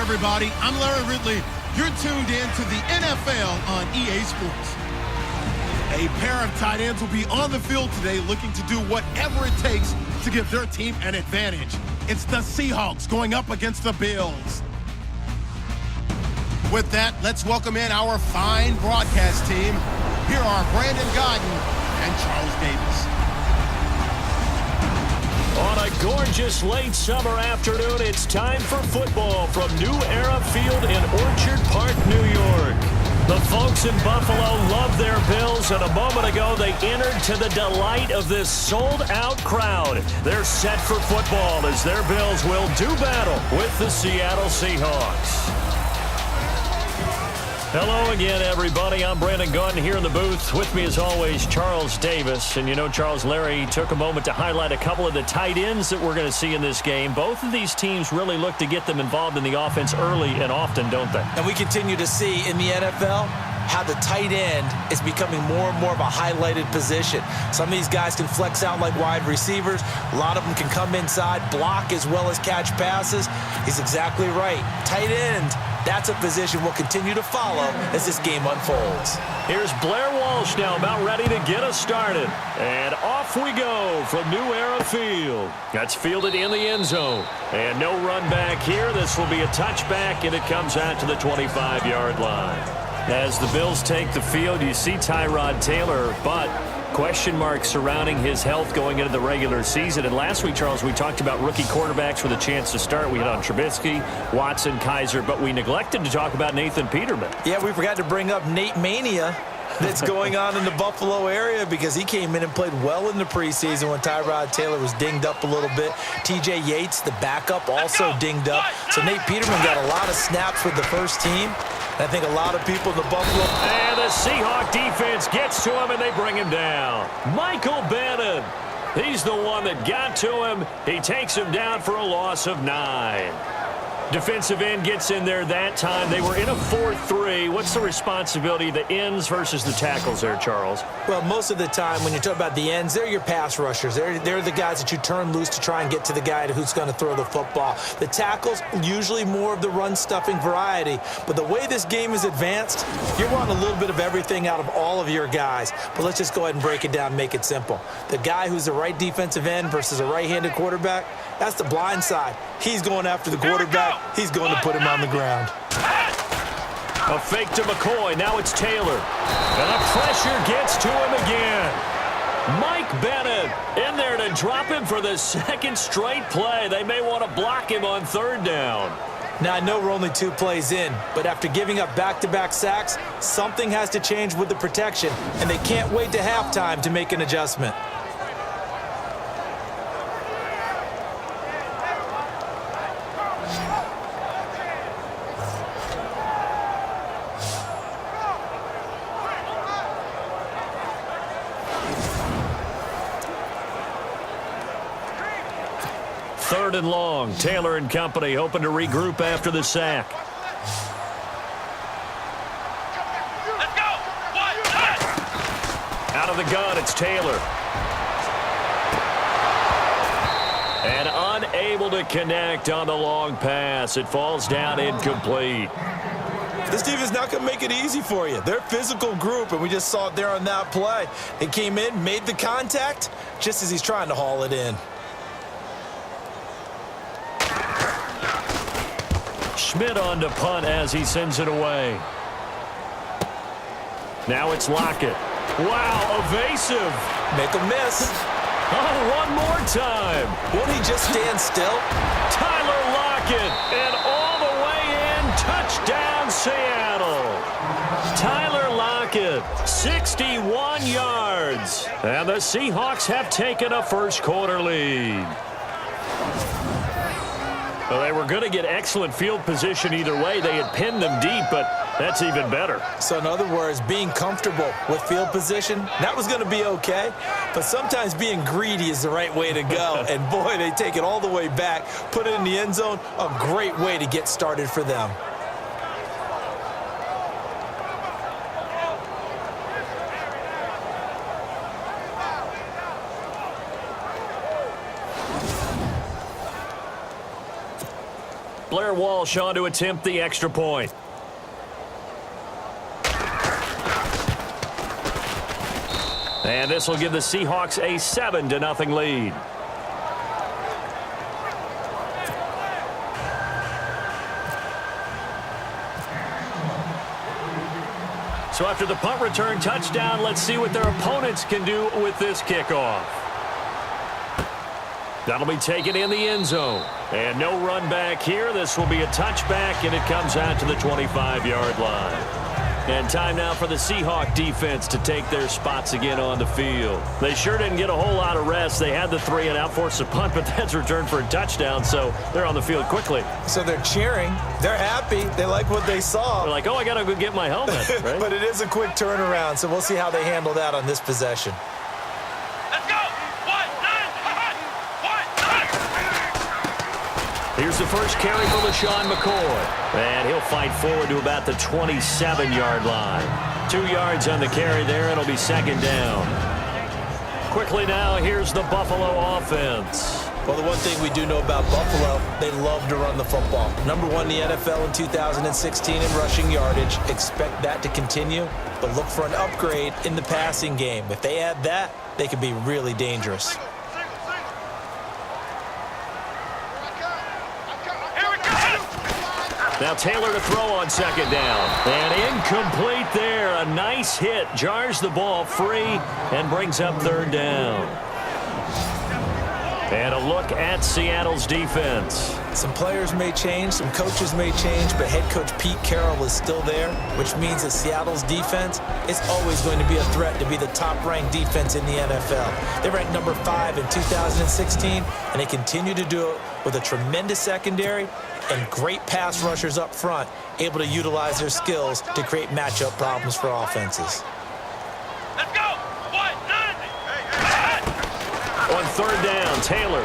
everybody. I'm Larry Ridley. You're tuned in to the NFL on EA Sports. A pair of tight ends will be on the field today looking to do whatever it takes to give their team an advantage. It's the Seahawks going up against the Bills. With that, let's welcome in our fine broadcast team. Here are Brandon Godden and Charles Davis. On a gorgeous late summer afternoon, it's time for football from New Era Field in Orchard Park, New York. The folks in Buffalo love their Bills, and a moment ago they entered to the delight of this sold-out crowd. They're set for football as their Bills will do battle with the Seattle Seahawks. Hello again, everybody. I'm Brandon Godden here in the booth. With me, as always, Charles Davis. And you know, Charles, Larry took a moment to highlight a couple of the tight ends that we're going to see in this game. Both of these teams really look to get them involved in the offense early and often, don't they? And we continue to see in the NFL how the tight end is becoming more and more of a highlighted position. Some of these guys can flex out like wide receivers. A lot of them can come inside, block as well as catch passes. He's exactly right. Tight end, that's a position we'll continue to follow as this game unfolds. Here's Blair Walsh now about ready to get us started. And off we go from New Era Field. That's fielded in the end zone. And no run back here. This will be a touchback, and it comes out to the 25-yard line. As the Bills take the field, you see Tyrod Taylor, but question marks surrounding his health going into the regular season. And last week, Charles, we talked about rookie quarterbacks with a chance to start. We hit on Trubisky, Watson, Kaiser, but we neglected to talk about Nathan Peterman. Yeah, we forgot to bring up Nate Mania that's going on in the Buffalo area because he came in and played well in the preseason when Tyrod Taylor was dinged up a little bit. TJ Yates, the backup, also dinged up. So Nate Peterman got a lot of snaps with the first team. I think a lot of people in the Buffalo... And the Seahawk defense gets to him, and they bring him down. Michael Bannon. He's the one that got to him. He takes him down for a loss of 9. Defensive end gets in there that time. They were in a 4-3. What's the responsibility of the ends versus the tackles there, Charles? Well, most of the time when you talk about the ends, they're your pass rushers. They're the guys that you turn loose to try and get to the guy who's going to throw the football. The tackles, usually more of the run-stuffing variety. But the way this game is advanced, you're wanting a little bit of everything out of all of your guys. But let's just go ahead and break it down and make it simple. The guy who's the right defensive end versus a right-handed quarterback, that's the blind side. He's going after the quarterback. He's going to put him on the ground. A fake to McCoy. Now it's Taylor. And the pressure gets to him again. Mike Bennett in there to drop him for the second straight play. They may want to block him on third down. Now, I know we're only 2 plays in, but after giving up back-to-back sacks, something has to change with the protection, and they can't wait to halftime to make an adjustment. Third and long. Taylor and company hoping to regroup after the sack. Let's go. Out of the gun, it's Taylor. And unable to connect on the long pass. It falls down incomplete. This team is not going to make it easy for you. They're a physical group, and we just saw it there on that play. They came in, made the contact, just as he's trying to haul it in. Schmidt on to punt as he sends it away. Now it's Lockett. Wow, evasive. Make a miss. Oh, one more time. Won't he just stand still? Tyler Lockett, and all the way in, touchdown Seattle. Tyler Lockett, 61 yards. And the Seahawks have taken a first quarter lead. Well, they were going to get excellent field position either way. They had pinned them deep, but that's even better. So in other words, being comfortable with field position, that was going to be okay. But sometimes being greedy is the right way to go. And boy, they take it all the way back, put it in the end zone. A great way to get started for them. Blair Walsh on to attempt the extra point. And this will give the Seahawks a 7-0 lead. So after the punt return touchdown, let's see what their opponents can do with this kickoff. That'll be taken in the end zone. And no run back here. This will be a touchback, and it comes out to the 25-yard line. And time now for the Seahawk defense to take their spots again on the field. They sure didn't get a whole lot of rest. They had the 3-and-out, forced a punt, but that's returned for a touchdown, so they're on the field quickly. So they're cheering. They're happy. They like what they saw. They're like, oh, I got to go get my helmet, right? But it is a quick turnaround, so we'll see how they handle that on this possession. Let's go. 1-9. Here's the first carry for LaShawn McCoy. And he'll fight forward to about the 27-yard line. 2 yards on the carry there. It'll be second down. Quickly now, here's the Buffalo offense. Well, the one thing we do know about Buffalo, they love to run the football. Number 1 in the NFL in 2016 in rushing yardage. Expect that to continue, but look for an upgrade in the passing game. If they add that, they could be really dangerous. Now Taylor to throw on second down. And incomplete there. A nice hit. Jars the ball free and brings up third down. And a look at Seattle's defense. Some players may change, some coaches may change, but head coach Pete Carroll is still there, which means that Seattle's defense is always going to be a threat to be the top-ranked defense in the NFL. They ranked number 5 in 2016, and they continue to do it with a tremendous secondary and great pass rushers up front, able to utilize their skills to create matchup problems for offenses. Let's go. 1-9. On third down, Taylor.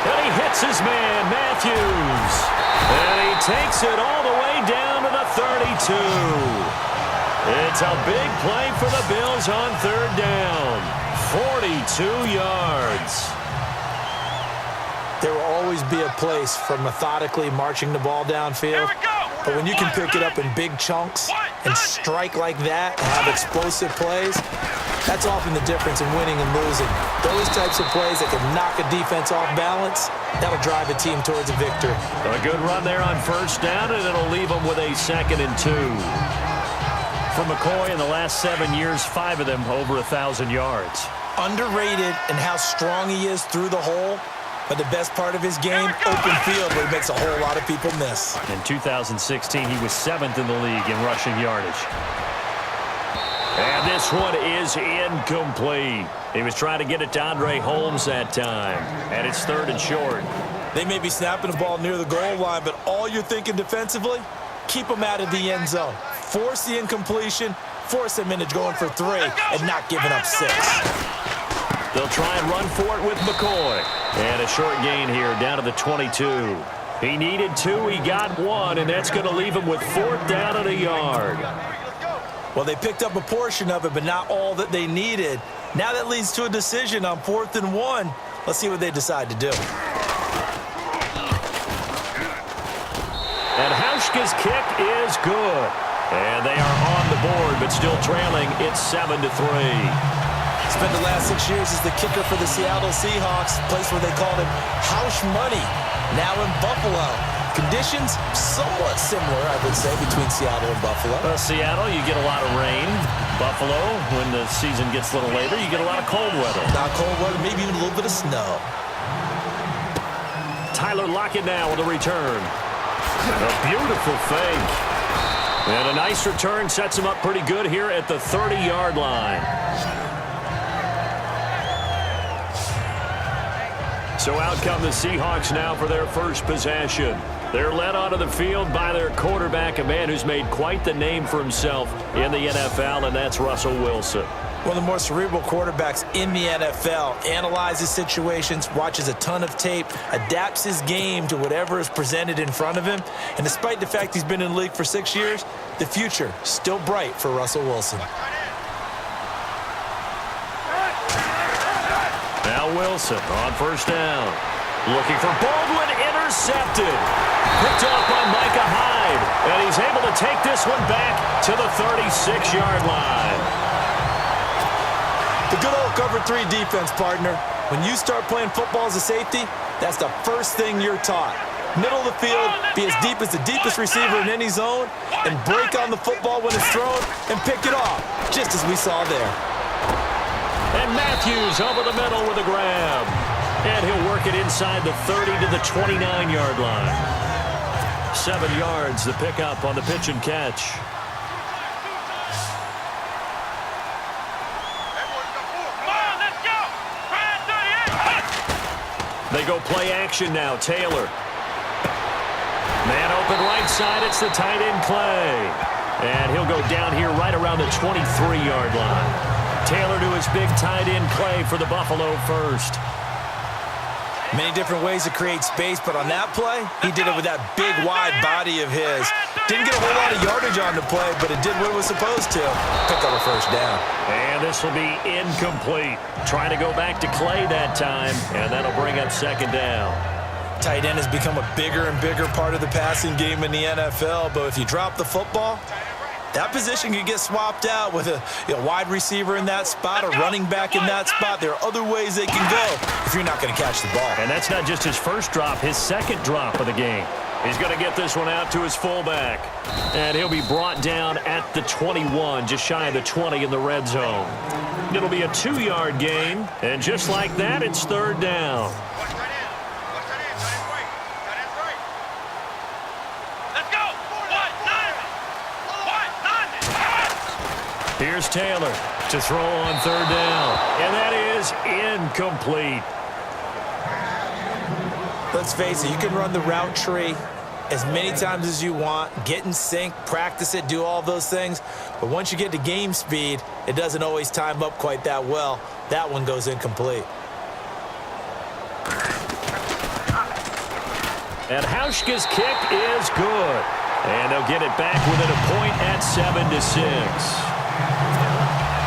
And he hits his man, Matthews. And he takes it all the way down to the 32. It's a big play for the Bills on third down. 42 yards. There will always be a place for methodically marching the ball downfield. But when you can pick it up in big chunks and strike like that and have explosive plays, that's often the difference in winning and losing. Those types of plays that can knock a defense off balance, that'll drive a team towards a victory. A good run there on first down, and it'll leave them with a 2nd and 2. For McCoy in the last 7 years, 5 of them over 1,000 yards. Underrated in how strong he is through the hole. But the best part of his game, open field, where he makes a whole lot of people miss. In 2016, he was 7th in the league in rushing yardage. And this one is incomplete. He was trying to get it to Andre Holmes that time. And it's 3rd and short. They may be snapping the ball near the goal line, but all you're thinking defensively, keep them out of the end zone. Force the incompletion, force them into going for 3, and not giving up 6. They'll try and run for it with McCoy. And a short gain here down to the 22. He needed 2, he got 1, and that's going to leave him with 4th down and a yard. Well, they picked up a portion of it, but not all that they needed. Now that leads to a decision on 4th and 1. Let's see what they decide to do. And Hauschka's kick is good. And they are on the board, but still trailing. It's 7-3. Spent the last 6 years as the kicker for the Seattle Seahawks, a place where they called him Hausch Money, now in Buffalo. Conditions somewhat similar, I would say, between Seattle and Buffalo. Seattle, you get a lot of rain. Buffalo, when the season gets a little later, you get a lot of cold weather. Not cold weather, maybe even a little bit of snow. Tyler Lockett now with a return. A beautiful fake. And a nice return sets him up pretty good here at the 30-yard line. So out come the Seahawks now for their first possession. They're led onto the field by their quarterback, a man who's made quite the name for himself in the NFL, and that's Russell Wilson. One of the more cerebral quarterbacks in the NFL. Analyzes situations, watches a ton of tape, adapts his game to whatever is presented in front of him. And despite the fact he's been in the league for 6 years, the future still bright for Russell Wilson. Now Wilson on first down. Looking for Baldwin, intercepted. Picked off by Micah Hyde. And he's able to take this one back to the 36-yard line. The good old cover 3 defense, partner. When you start playing football as a safety, that's the first thing you're taught. Middle of the field, be as deep as the deepest receiver in any zone, and break on the football when it's thrown and pick it off, just as we saw there. And Matthews over the middle with a grab. And he'll work it inside the 30 to the 29-yard line. 7 yards the pickup on the pitch and catch. They go play action now. Taylor. Man open right side. It's the tight end Clay. And he'll go down here right around the 23-yard line. Taylor to his big tight end Clay for the Buffalo first. Many different ways to create space, but on that play, he did it with that big, wide body of his. Didn't get a whole lot of yardage on the play, but it did what it was supposed to. Pick up a first down. And this will be incomplete. Trying to go back to Clay that time, and that'll bring up second down. Tight end has become a bigger and bigger part of the passing game in the NFL, but if you drop the football, that position can get swapped out with a wide receiver in that spot, a running back in that spot. There are other ways they can go if you're not going to catch the ball. And that's not just his first drop, his second drop of the game. He's going to get this one out to his fullback. And he'll be brought down at the 21, just shy of the 20 in the red zone. It'll be a 2-yard gain, and just like that, it's third down. Here's Taylor to throw on third down. And that is incomplete. Let's face it, you can run the route tree as many times as you want, get in sync, practice it, do all those things. But once you get to game speed, it doesn't always time up quite that well. That one goes incomplete. And Hauschka's kick is good. And they'll get it back within a point at 7-6.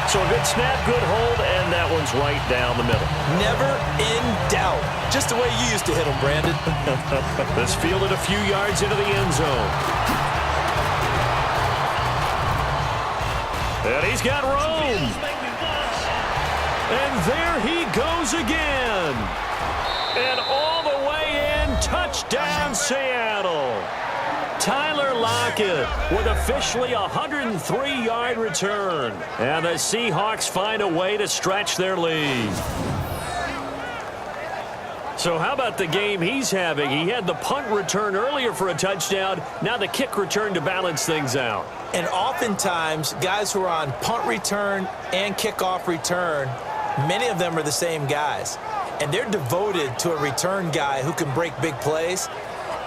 So a good snap, good hold, and that one's right down the middle. Never in doubt. Just the way you used to hit them, Brandon. This fielded a few yards into the end zone. And he's got room. And there he goes again. And all the way in, touchdown Seattle. Tyler Lockett with officially a 103-yard return. And the Seahawks find a way to stretch their lead. So how about the game he's having? He had the punt return earlier for a touchdown. Now the kick return to balance things out. And oftentimes, guys who are on punt return and kickoff return, many of them are the same guys. And they're devoted to a return guy who can break big plays.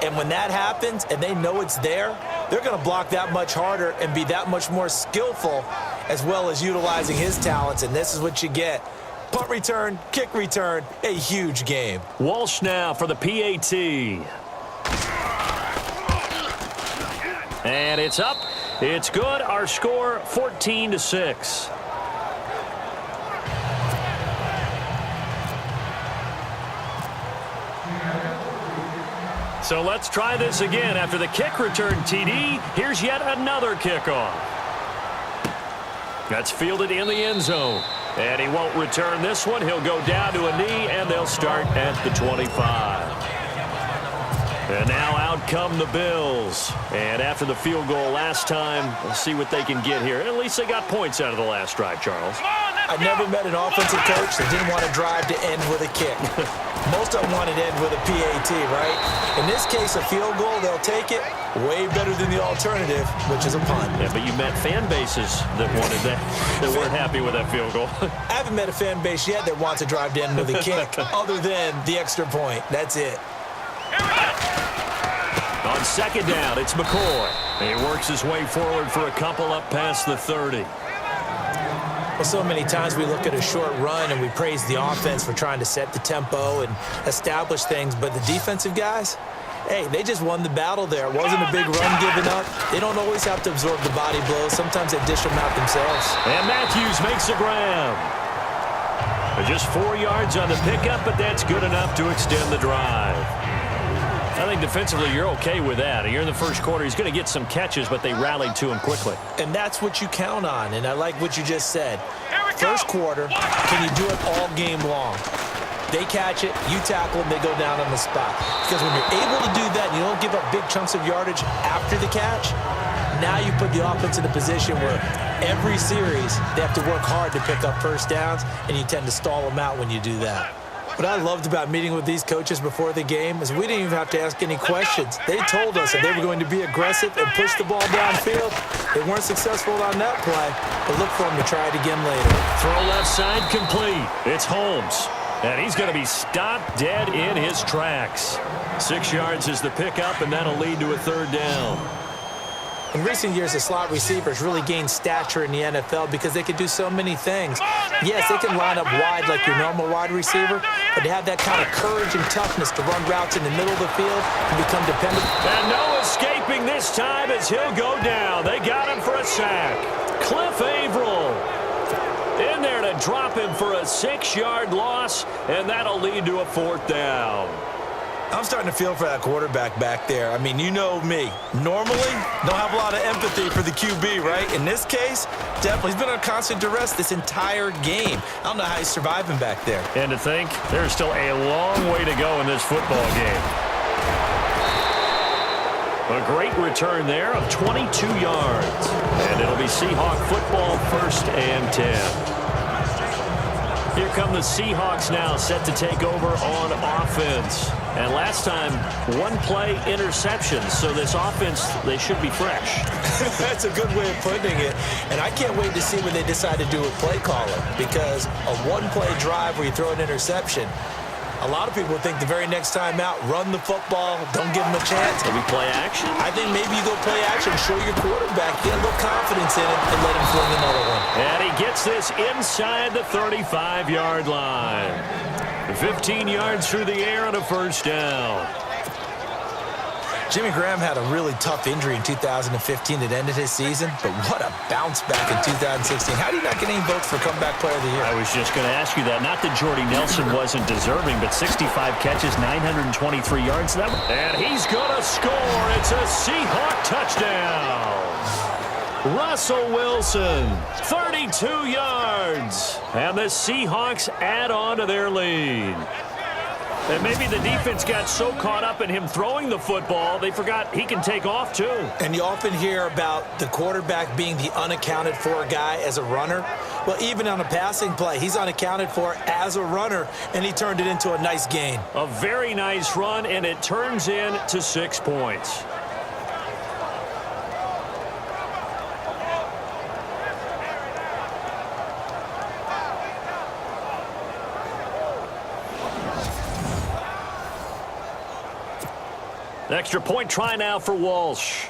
And when that happens and they know it's there, they're going to block that much harder and be that much more skillful as well as utilizing his talents. And this is what you get. Punt return, kick return, a huge game. Walsh now for the PAT. And it's up. It's good. Our score 14-6. So let's try this again. After the kick return, TD, here's yet another kickoff. That's fielded in the end zone. And he won't return this one. He'll go down to a knee, and they'll start at the 25. And now out come the Bills. And after the field goal last time, we'll see what they can get here. At least they got points out of the last drive, Charles. I never met an offensive coach that didn't want to drive to end with a kick. Most of them wanted to end with a PAT, right? In this case, a field goal, they'll take it. Way better than the alternative, which is a punt. Yeah, but you met fan bases that wanted that, that weren't happy with that field goal. I haven't met a fan base yet that wants to drive to end with a kick, other than the extra point. That's it. On second down, it's McCoy. He works his way forward for a couple up past the 30. Well, so many times we look at a short run and we praise the offense for trying to set the tempo and establish things, but the defensive guys, hey, they just won the battle there. It wasn't a big run given up. They don't always have to absorb the body blows. Sometimes they dish them out themselves. And Matthews makes a grab. Just 4 yards on the pickup, but that's good enough to extend the drive. Now think defensively you're okay with that. Here in the first quarter, he's going to get some catches, but they rallied to him quickly. And that's what you count on, and I like what you just said. Here we go. First quarter, can you do it all game long? They catch it, you tackle them, they go down on the spot. Because when you're able to do that and you don't give up big chunks of yardage after the catch, now you put the offense in a position where every series they have to work hard to pick up first downs, and you tend to stall them out when you do that. What I loved about meeting with these coaches before the game is we didn't even have to ask any questions. They told us that they were going to be aggressive and push the ball downfield. They weren't successful on that play, but look for them to try it again later. Throw left side complete. It's Holmes. And he's going to be stopped dead in his tracks. 6 yards is the pickup, and that'll lead to a third down. In recent years, the slot receivers really gained stature in the NFL because they can do so many things. Yes, they can line up wide like your normal wide receiver, but they have that kind of courage and toughness to run routes in the middle of the field and become dependent. And no escaping this time as he'll go down. They got him for a sack. Cliff Averill in there to drop him for a 6-yard loss, and that'll lead to a fourth down. I'm starting to feel for that quarterback back there. I mean, you know me. Normally, don't have a lot of empathy for the QB, right? In this case, definitely. He's been on constant duress this entire game. I don't know how he's surviving back there. And to think, there's still a long way to go in this football game. A great return there of 22 yards. And it'll be Seahawk football, 1st and 10. Here come the Seahawks now, set to take over on offense. And last time, one-play interceptions. So this offense, they should be fresh. That's a good way of putting it. And I can't wait to see what they decide to do with play calling. Because a one-play drive where you throw an interception, a lot of people think the very next time out, run the football, don't give them a chance. Maybe play action? I think maybe you go play action, show your quarterback, get a little confidence in him, and let him fling another one. And he gets this inside the 35-yard line. 15 yards through the air and a first down. Jimmy Graham had a really tough injury in 2015 that ended his season, but what a bounce back in 2016. How did he not get any votes for comeback player of the year? I was just going to ask you that. Not that Jordy Nelson wasn't deserving, but 65 catches, 923 yards. And he's going to score. It's a Seahawk touchdown. Russell Wilson, 32 yards. And the Seahawks add on to their lead. And maybe the defense got so caught up in him throwing the football, they forgot he can take off too. And you often hear about the quarterback being the unaccounted for guy as a runner. Well, even on a passing play, he's unaccounted for as a runner, and he turned it into a nice gain. A very nice run, and it turns into 6 points. Extra point try now for Walsh.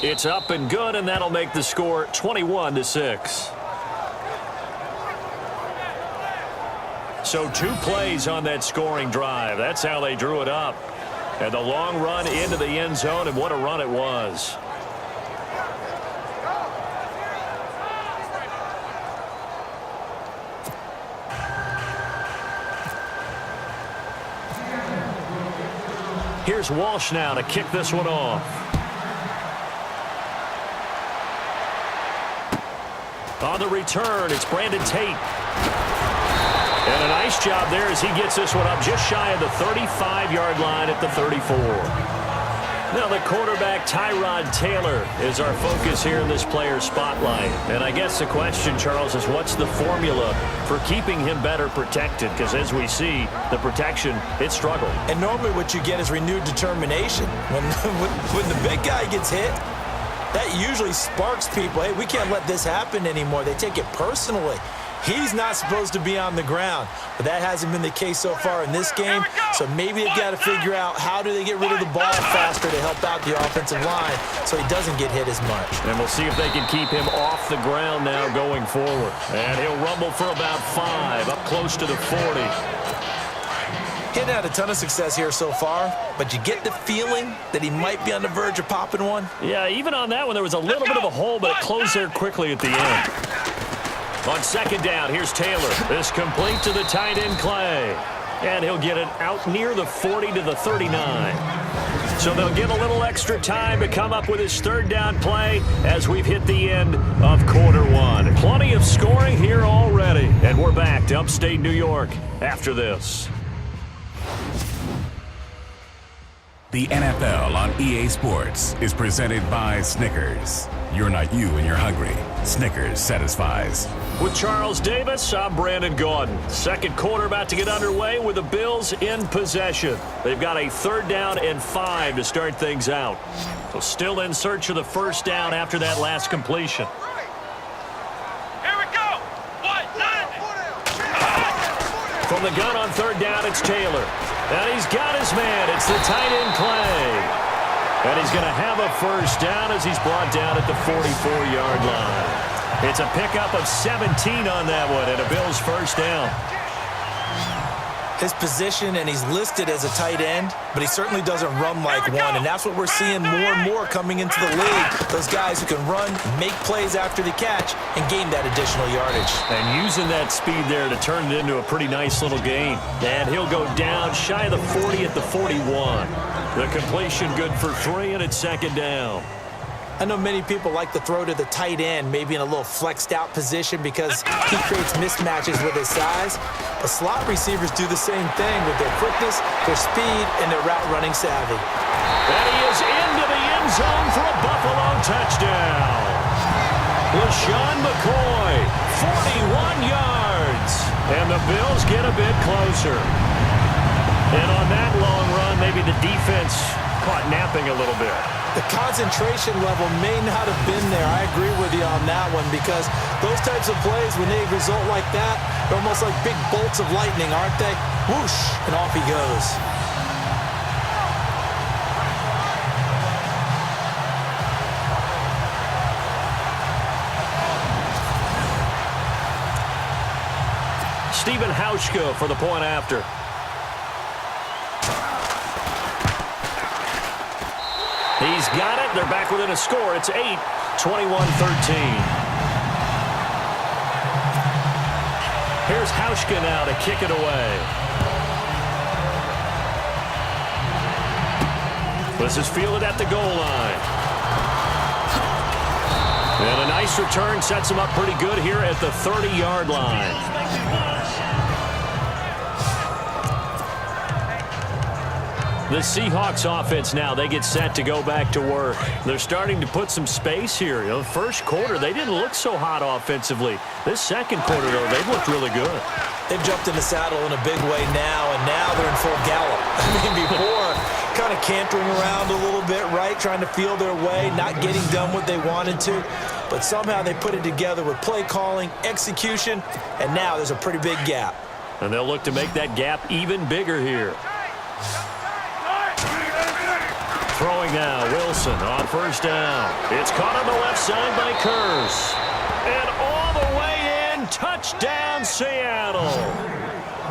It's up and good, and that'll make the score 21-6. So 2 plays on that scoring drive. That's how they drew it up. And the long run into the end zone, and what a run it was. Here's Walsh now to kick this one off. On the return, it's Brandon Tate. And a nice job there as he gets this one up just shy of the 35-yard line at the 34. Now the quarterback, Tyrod Taylor, is our focus here in this player spotlight. And I guess the question, Charles, is what's the formula for keeping him better protected? Because as we see, the protection, it struggled. And normally what you get is renewed determination. When the big guy gets hit, that usually sparks people. Hey, we can't let this happen anymore. They take it personally. He's not supposed to be on the ground, but that hasn't been the case so far in this game. So maybe they've got to figure out how do they get rid of the ball faster to help out the offensive line so he doesn't get hit as much. And we'll see if they can keep him off the ground now going forward. And he'll rumble for about 5, up close to the 40. He hadn't had a ton of success here so far, but you get the feeling that he might be on the verge of popping one. Yeah, even on that one, there was a little bit of a hole, but it closed there quickly at the end. On second down, here's Taylor. This complete to the tight end, Clay. And he'll get it out near the 40 to the 39. So they'll get a little extra time to come up with his third down play as we've hit the end of quarter one. Plenty of scoring here already. And we're back to upstate New York after this. The NFL on EA Sports is presented by Snickers. You're not you and you're hungry. Snickers satisfies. With Charles Davis, I'm Brandon Gaudin. Second quarter about to get underway with the Bills in possession. They've got a 3rd down and 5 to start things out. So still in search of the first down after that last completion. Here we go. From the gun on 3rd down, it's Taylor. And he's got his man. It's the tight end, Clay. And he's going to have a first down as he's brought down at the 44-yard line. It's a pickup of 17 on that one and a Bills first down. His position, and he's listed as a tight end, but he certainly doesn't run like one, and that's what we're seeing more and more coming into the league. Those guys who can run, make plays after the catch, and gain that additional yardage. And using that speed there to turn it into a pretty nice little gain. And he'll go down shy of the 40 at the 41. The completion good for 3, and it's second down. I know many people like to throw to the tight end, maybe in a little flexed out position because he creates mismatches with his size. But slot receivers do the same thing with their quickness, their speed, and their route running savvy. And he is into the end zone for a Buffalo touchdown. LaShawn McCoy, 41 yards. And the Bills get a bit closer. And on that long run, maybe the defense caught napping a little bit. The concentration level may not have been there. I agree with you on that one because those types of plays, when they result like that, they're almost like big bolts of lightning, aren't they? Whoosh, and off he goes. Stephen Hauschka for the point after. He's got it. They're back within a score. It's 8, 21-13. Here's Hauschka now to kick it away. This is fielded at the goal line. And a nice return sets him up pretty good here at the 30-yard line. The Seahawks offense now, they get set to go back to work. They're starting to put some space here. The first quarter, they didn't look so hot offensively. This second quarter, though, they've looked really good. They've jumped in the saddle in a big way now, and now they're in full gallop. I mean, before, kind of cantering around a little bit, right, trying to feel their way, not getting done what they wanted to. But somehow they put it together with play calling, execution, and now there's a pretty big gap. And they'll look to make that gap even bigger here. Throwing now, Wilson on first down. It's caught on the left side by Kearse. And all the way in, touchdown Seattle.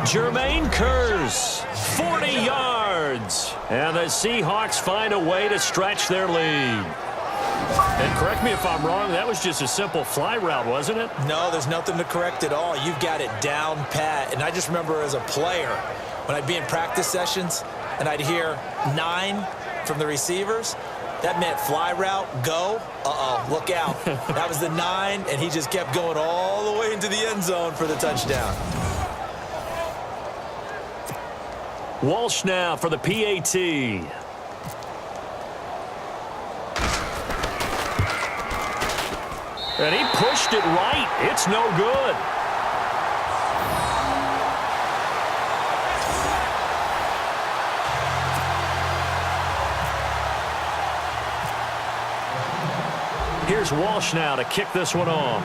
Jermaine Kearse, 40 yards. And the Seahawks find a way to stretch their lead. And correct me if I'm wrong, that was just a simple fly route, wasn't it? No, there's nothing to correct at all. You've got it down pat. And I just remember as a player, when I'd be in practice sessions and I'd hear 9 from the receivers, that meant fly route, go, look out. That was the 9, and he just kept going all the way into the end zone for the touchdown. Walsh now for the PAT. And he pushed it right. It's no good. Here's Walsh now to kick this one off.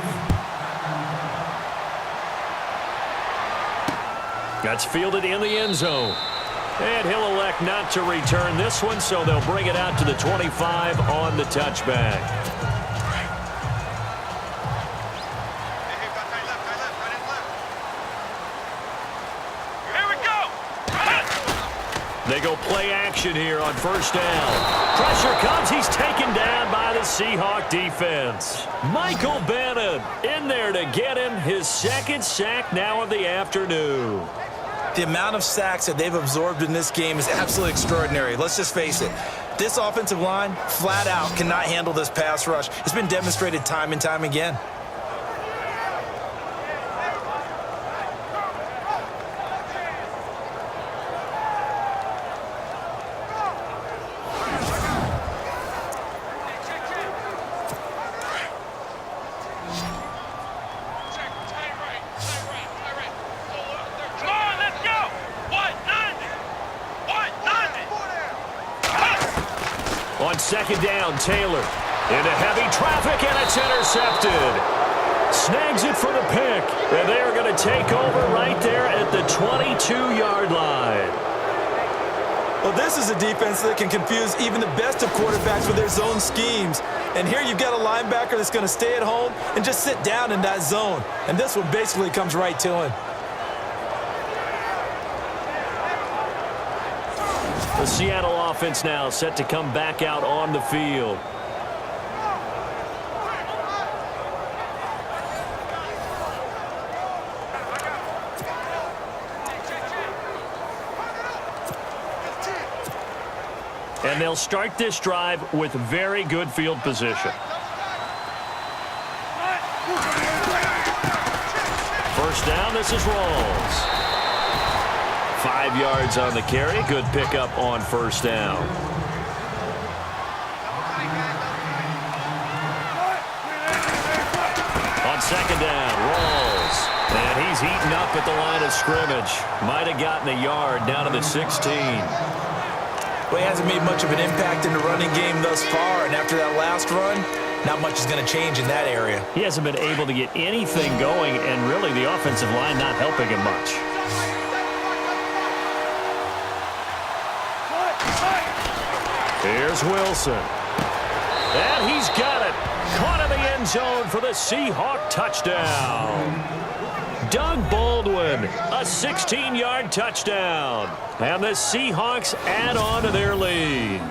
That's fielded in the end zone. And he'll elect not to return this one, so they'll bring it out to the 25 on the touchback. Here we go. They go play action here on first down. Pressure comes. He's taken down by the Seahawk defense. Michael Bannon in there to get him his second sack now of the afternoon. The amount of sacks that they've absorbed in this game is absolutely extraordinary. Let's just face it. This offensive line, flat out, cannot handle this pass rush. It's been demonstrated time and time again. On second down, Taylor into heavy traffic, and it's intercepted. Snags it for the pick, and they are going to take over right there at the 22-yard line. Well, this is a defense that can confuse even the best of quarterbacks with their zone schemes. And here you've got a linebacker that's going to stay at home and just sit down in that zone. And this one basically comes right to him. The Seattle offense now set to come back out on the field. And they'll start this drive with very good field position. First down, this is Rawls. 5 yards on the carry. Good pickup on first down. On second down, Rawls. And he's eaten up at the line of scrimmage. Might have gotten a yard down to the 16. Well, he hasn't made much of an impact in the running game thus far. And after that last run, not much is going to change in that area. He hasn't been able to get anything going, and really the offensive line not helping him much. Here's Wilson. And he's got it. Caught in the end zone for the Seahawk touchdown. Doug Baldwin, a 16-yard touchdown. And the Seahawks add on to their lead.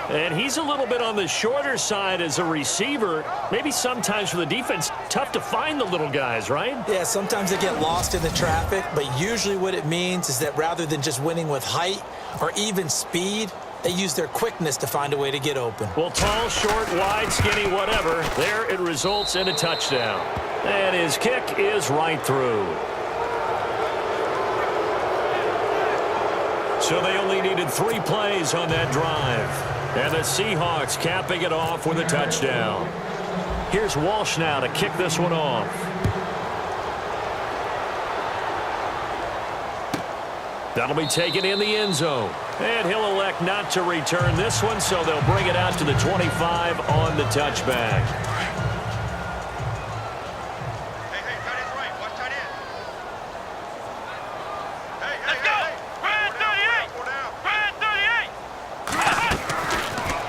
And he's a little bit on the shorter side as a receiver. Maybe sometimes for the defense, tough to find the little guys, right? Yeah, sometimes they get lost in the traffic, but usually what it means is that rather than just winning with height or even speed, they use their quickness to find a way to get open. Well, tall, short, wide, skinny, whatever. There it results in a touchdown. And his kick is right through. So they only needed 3 plays on that drive. And the Seahawks capping it off with a touchdown. Here's Walsh now to kick this one off. That'll be taken in the end zone. And he'll elect not to return this one, so they'll bring it out to the 25 on the touchback. Hey, tight end's right. Watch tight end. Let's go! Brand 38!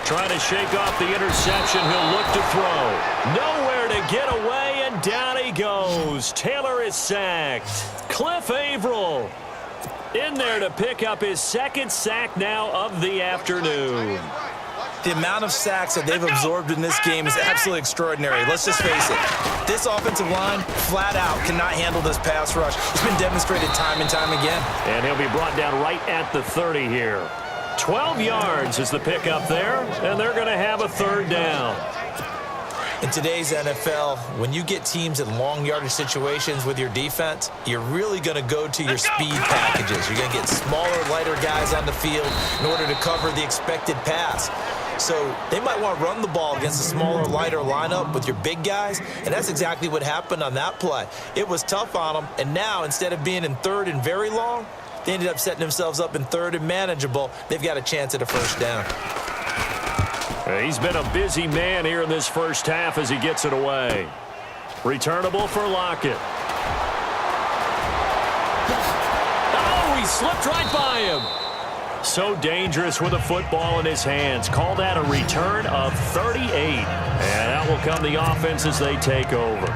Trying to shake off the interception. He'll look to throw. Nowhere to get away, and down he goes. Taylor is sacked. Cliff Averill in there to pick up his second sack now of the afternoon. The amount of sacks that they've absorbed in this game is absolutely extraordinary. Let's just face it. This offensive line, flat out, cannot handle this pass rush. It's been demonstrated time and time again. And he'll be brought down right at the 30 here. 12 yards is the pickup there, and they're going to have a third down. In today's NFL, when you get teams in long yardage situations with your defense, you're really going to go to your speed packages. You're going to get smaller, lighter guys on the field in order to cover the expected pass. So they might want to run the ball against a smaller, lighter lineup with your big guys, and that's exactly what happened on that play. It was tough on them, and now instead of being in third and very long, they ended up setting themselves up in third and manageable. They've got a chance at a first down. He's been a busy man here in this first half as he gets it away. Returnable for Lockett. Oh, he slipped right by him. So dangerous with a football in his hands. Call that a return of 38. And out will come the offense as they take over.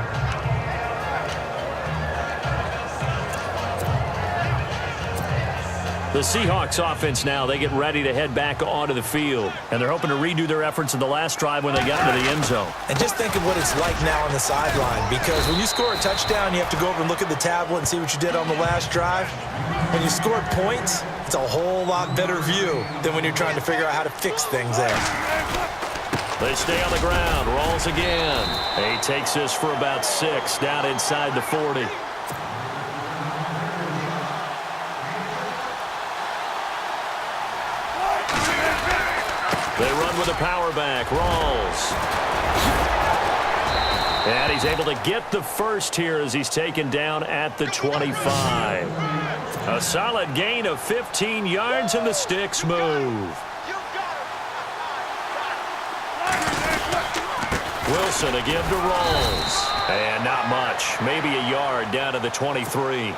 The Seahawks offense now, they get ready to head back onto the field. And they're hoping to redo their efforts in the last drive when they got into the end zone. And just think of what it's like now on the sideline, because when you score a touchdown, you have to go over and look at the tablet and see what you did on the last drive. When you scored points, it's a whole lot better view than when you're trying to figure out how to fix things there. They stay on the ground. Rolls again. He takes this for about 6 down inside the 40. They run with a power back. Rolls. And he's able to get the first here as he's taken down at the 25. A solid gain of 15 yards, and the sticks move. Wilson again to Rolls. And not much. Maybe a yard down to the 23.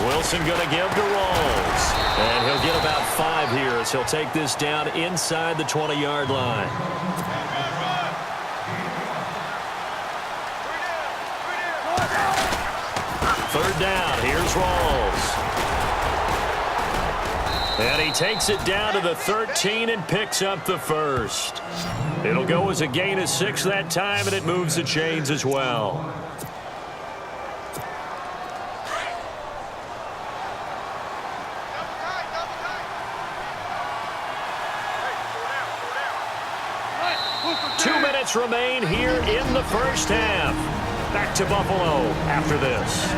Wilson going to give to Rolls. And he'll get about 5 here as he'll take this down inside the 20-yard line. Third down. Here's Rolls. And he takes it down to the 13 and picks up the first. It'll go as a gain of 6 that time, and it moves the chains as well. Remain here in the first half. Back to Buffalo after this.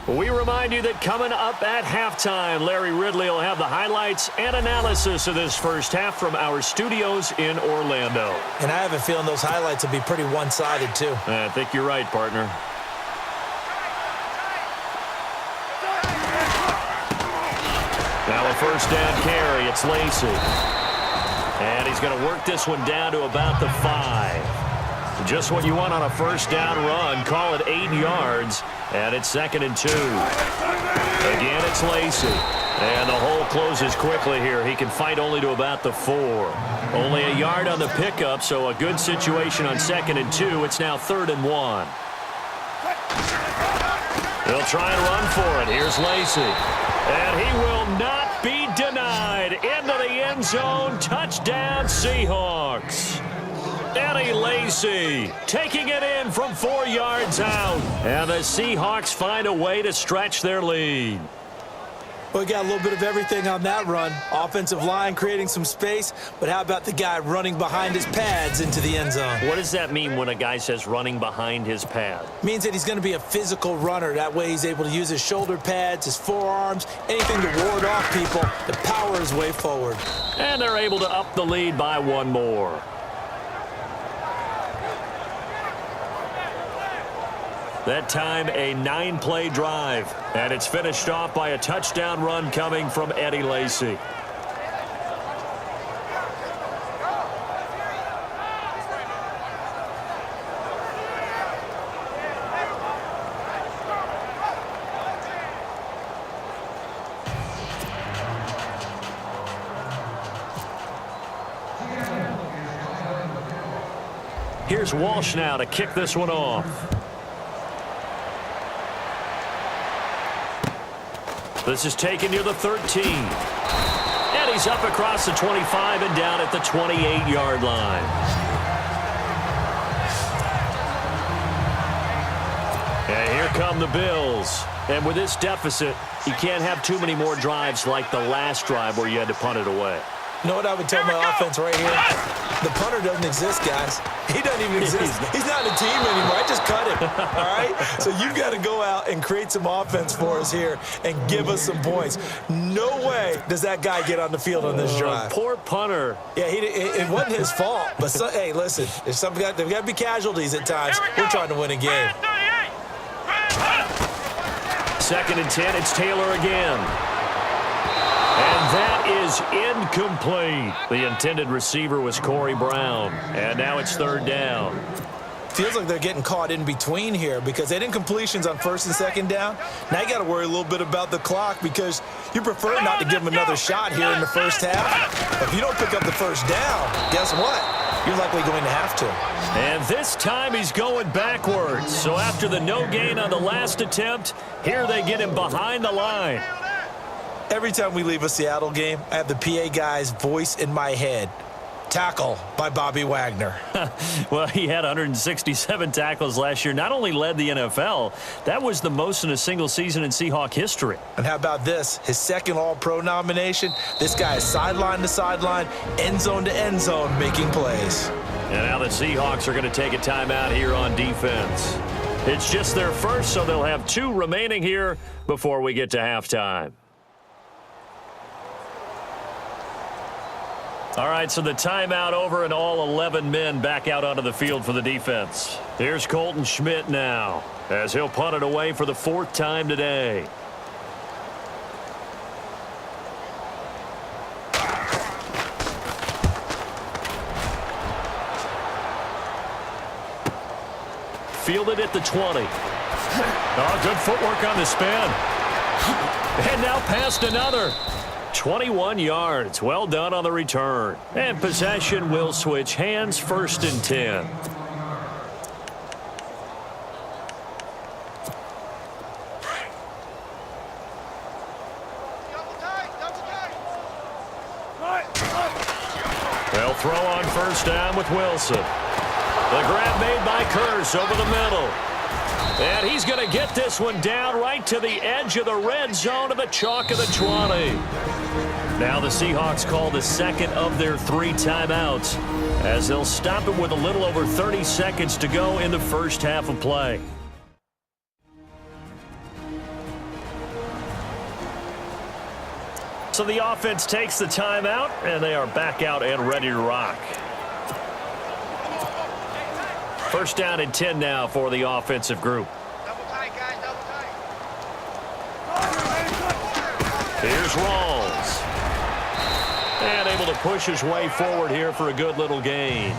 We remind you that coming up at halftime, Larry Ridley will have the highlights and analysis of this first half from our studios in Orlando. And I have a feeling those highlights will be pretty one-sided, too. I think you're right, partner. Now a first down carry. It's Lacy. And he's going to work this one down to about the 5. Just what you want on a first down run. Call it 8 yards. And it's 2nd and 2. Again, it's Lacy. And the hole closes quickly here. He can fight only to about the 4. Only a yard on the pickup, so a good situation on 2nd and 2. It's now 3rd and 1. He'll try and run for it. Here's Lacy. And he will not be denied. Into the end zone. Touchdown, Seahawks. Eddie Lacy taking it in from 4 yards out. And the Seahawks find a way to stretch their lead. Well, we got a little bit of everything on that run. Offensive line creating some space, but how about the guy running behind his pads into the end zone? What does that mean when a guy says running behind his pad? Means that he's going to be a physical runner. That way he's able to use his shoulder pads, his forearms, anything to ward off people to power his way forward. And they're able to up the lead by 1 more. That time, a 9-play drive. And it's finished off by a touchdown run coming from Eddie Lacy. Here's Walsh now to kick this one off. This is taken near the 13. And he's up across the 25 and down at the 28-yard line. And here come the Bills. And with this deficit, you can't have too many more drives like the last drive where you had to punt it away. You know what I would tell my offense right here? The punter doesn't exist, guys. He doesn't even exist. He's not a team anymore. I just cut him, all right? So you've got to go out and create some offense for us here and give us some points. No way does that guy get on the field on this drive. Poor punter. Yeah, it wasn't his fault. But, hey, listen, there's got to be casualties at times. We're trying to win a game. 2nd and 10, it's Taylor again. And that is incomplete. The intended receiver was Corey Brown. And now it's 3rd down. feels like they're getting caught in between here because they didn't completions on first and second down. Now you got to worry a little bit about the clock because you prefer not to give them another shot here in the first half. But if you don't pick up the first down, guess what? You're likely going to have to. And this time he's going backwards. So after the no gain on the last attempt, here they get him behind the line. Every time we leave a Seattle game, I have the PA guy's voice in my head. Tackle by Bobby Wagner. Well, he had 167 tackles last year. Not only led the NFL, that was the most in a single season in Seahawk history. And how about this? His second All-Pro nomination. This guy is sideline to sideline, end zone to end zone, making plays. And now the Seahawks are going to take a timeout here on defense. It's just their first, so they'll have 2 remaining here before we get to halftime. All right, so the timeout over and all 11 men back out onto the field for the defense. Here's Colton Schmidt now as he'll punt it away for the 4th time today. Fielded at the 20. Oh, good footwork on the spin. And now past another. 21 yards. Well done on the return. And possession will switch hands, 1st and 10. They'll throw on 1st down with Wilson. The grab made by Kearse over the middle. And he's going to get this one down right to the edge of the red zone of the chalk of the 20. Now the Seahawks call the second of their 3 timeouts as they'll stop it with a little over 30 seconds to go in the first half of play. So the offense takes the timeout, and they are back out and ready to rock. 1st down and 10 now for the offensive group. Double tight, guys, double tight. Here's Rawls. And able to push his way forward here for a good little gain.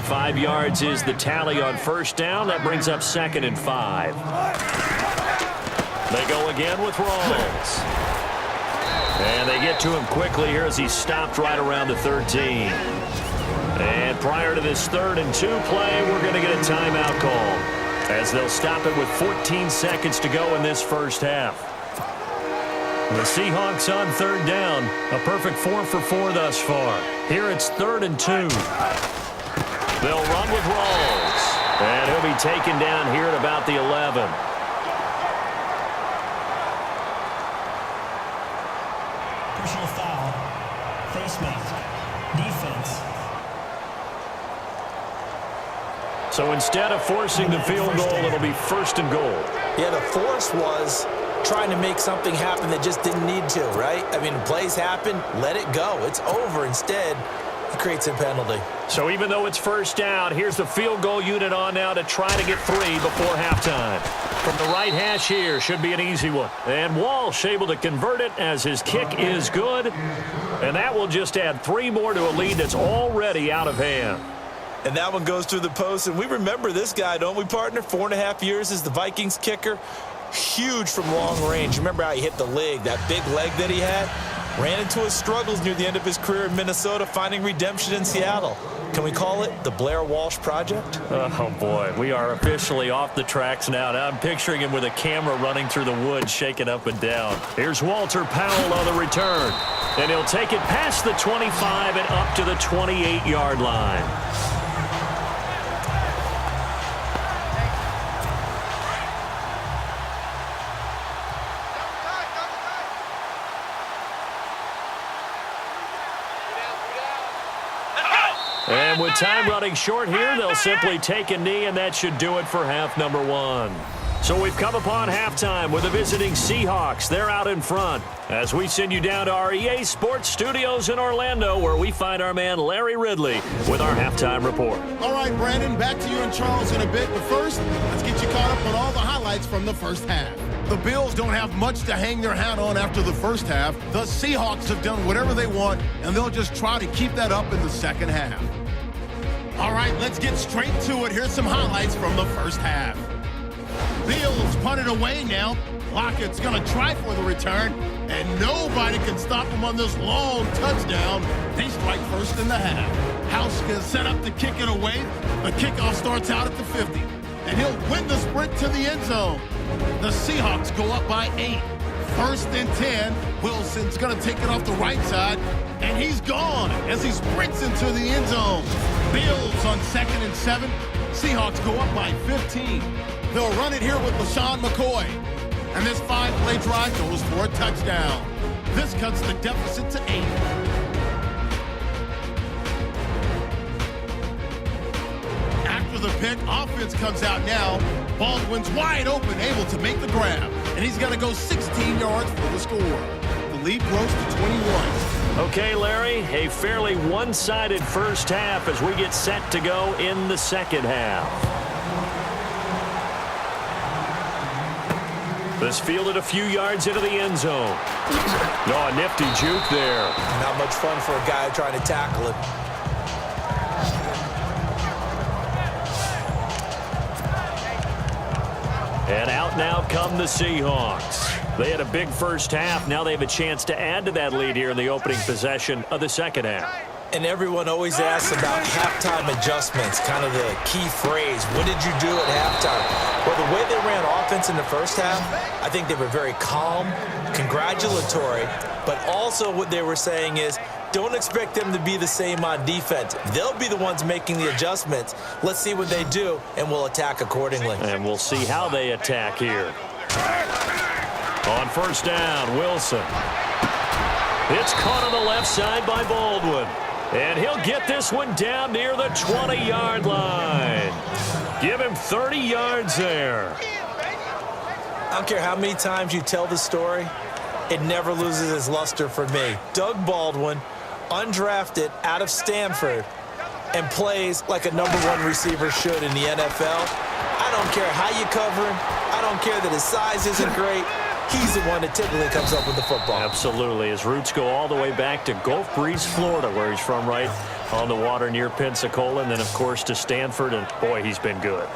5 yards is the tally on 1st down. That brings up 2nd and 5. They go again with Rawls. And they get to him quickly here as he stopped right around the 13. And prior to this 3rd and 2 play, we're going to get a timeout call as they'll stop it with 14 seconds to go in this first half. The Seahawks on 3rd down, a perfect 4 for 4 thus far. Here it's 3rd and 2. They'll run with Rawls, and he'll be taken down here at about the 11. Personal foul, face mask, defense. So instead of forcing the field goal, it'll be 1st and goal. Yeah, the force was trying to make something happen that just didn't need to, right? I mean, plays happen, let it go. It's over. Instead, it creates a penalty. So even though it's 1st down, here's the field goal unit on now to try to get 3 before halftime. From the right hash here, should be an easy one. And Walsh able to convert it as his kick is good. And that will just add 3 more to a lead that's already out of hand. And that one goes through the post. And we remember this guy, don't we, partner? 4.5 years as the Vikings kicker. Huge from long range. Remember how he hit the leg, that big leg that he had? Ran into his struggles near the end of his career in Minnesota, finding redemption in Seattle. Can we call it the Blair Walsh Project? Oh, boy. We are officially off the tracks now. Now I'm picturing him with a camera running through the woods, shaking up and down. Here's Walter Powell on the return. And he'll take it past the 25 and up to the 28-yard line. And with time running short here, they'll simply take a knee, and that should do it for half number 1. So we've come upon halftime with the visiting Seahawks. They're out in front as we send you down to our EA Sports Studios in Orlando, where we find our man Larry Ridley with our halftime report. All right, Brandon, back to you and Charles in a bit. But first, let's get you caught up on all the highlights from the first half. The Bills don't have much to hang their hat on after the first half. The Seahawks have done whatever they want, and they'll just try to keep that up in the second half. All right, let's get straight to it. Here's some highlights from the first half. Bills punted away now. Lockett's going to try for the return, and nobody can stop him on this long touchdown. They strike first in the half. House is set up to kick it away. The kickoff starts out at the 50, and he'll win the sprint to the end zone. The Seahawks go up by 8. First and 10. Wilson's going to take it off the right side, and he's gone as he sprints into the end zone. Bills on 2nd and 7. Seahawks go up by 15. They'll run it here with LaShawn McCoy. And this 5-play drive goes for a touchdown. This cuts the deficit to 8. After the pick, offense comes out now. Baldwin's wide open, able to make the grab. And he's going to go 16 yards for the score. The lead grows to 21. Okay, Larry, a fairly one-sided first half as we get set to go in the second half. This fielded a few yards into the end zone. Oh, a nifty juke there. Not much fun for a guy trying to tackle it. And out now come the Seahawks. They had a big first half. Now they have a chance to add to that lead here in the opening possession of the second half. And everyone always asks about halftime adjustments, kind of the key phrase. What did you do at halftime? Well, the way they ran offense in the first half, I think they were very calm, congratulatory, but also what they were saying is, don't expect them to be the same on defense. They'll be the ones making the adjustments. Let's see what they do, and we'll attack accordingly. And we'll see how they attack here. On first down, Wilson. It's caught on the left side by Baldwin. And he'll get this one down near the 20-yard line. Give him 30 yards there. I don't care how many times you tell the story, it never loses its luster for me. Doug Baldwin, undrafted out of Stanford, and plays like a #1 receiver should in the NFL. I don't care how you cover him. I don't care that his size isn't great. He's the one that typically comes up with the football. Absolutely. His roots go all the way back to Gulf Breeze, Florida, where he's from, right on the water near Pensacola, and then, of course, to Stanford, and, boy, he's been good.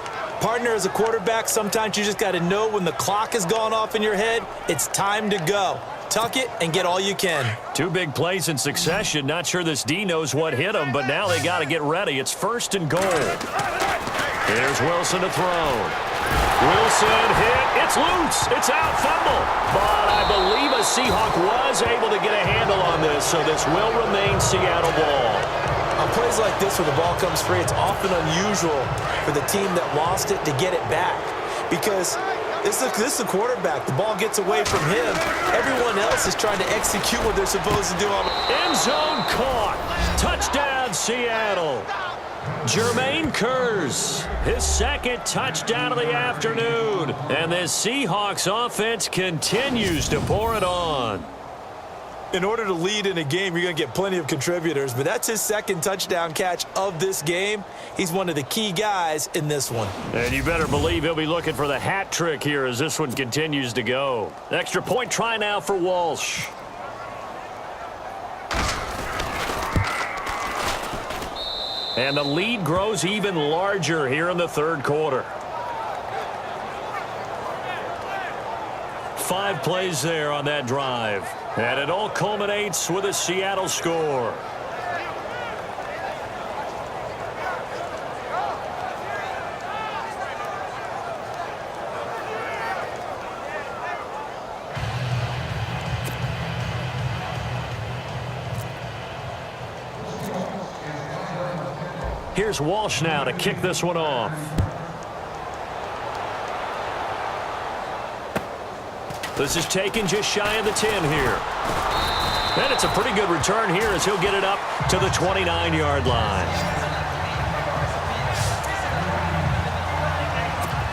Partner, as a quarterback, sometimes you just got to know when the clock has gone off in your head, it's time to go. Tuck it and get all you can. 2 big plays in succession. Not sure this D knows what hit him, but now they got to get ready. It's 1st and goal. Here's Wilson to throw. Wilson hit. It's loose. It's out. Fumble. But I believe a Seahawk was able to get a handle on this, so this will remain Seattle ball. On plays like this where the ball comes free, it's often unusual for the team that lost it to get it back. Because this is the quarterback. The ball gets away from him. Everyone else is trying to execute what they're supposed to do. End zone caught. Touchdown, Seattle. Jermaine Kearse, his 2nd touchdown of the afternoon. And this Seahawks offense continues to pour it on. In order to lead in a game, you're going to get plenty of contributors, but that's his 2nd touchdown catch of this game. He's one of the key guys in this one. And you better believe he'll be looking for the hat trick here as this one continues to go. Extra point try now for Walsh. And the lead grows even larger here in the 3rd quarter. 5 plays there on that drive. And it all culminates with a Seattle score. Here's Walsh now to kick this one off. This is taken just shy of the 10 here. And it's a pretty good return here as he'll get it up to the 29-yard line.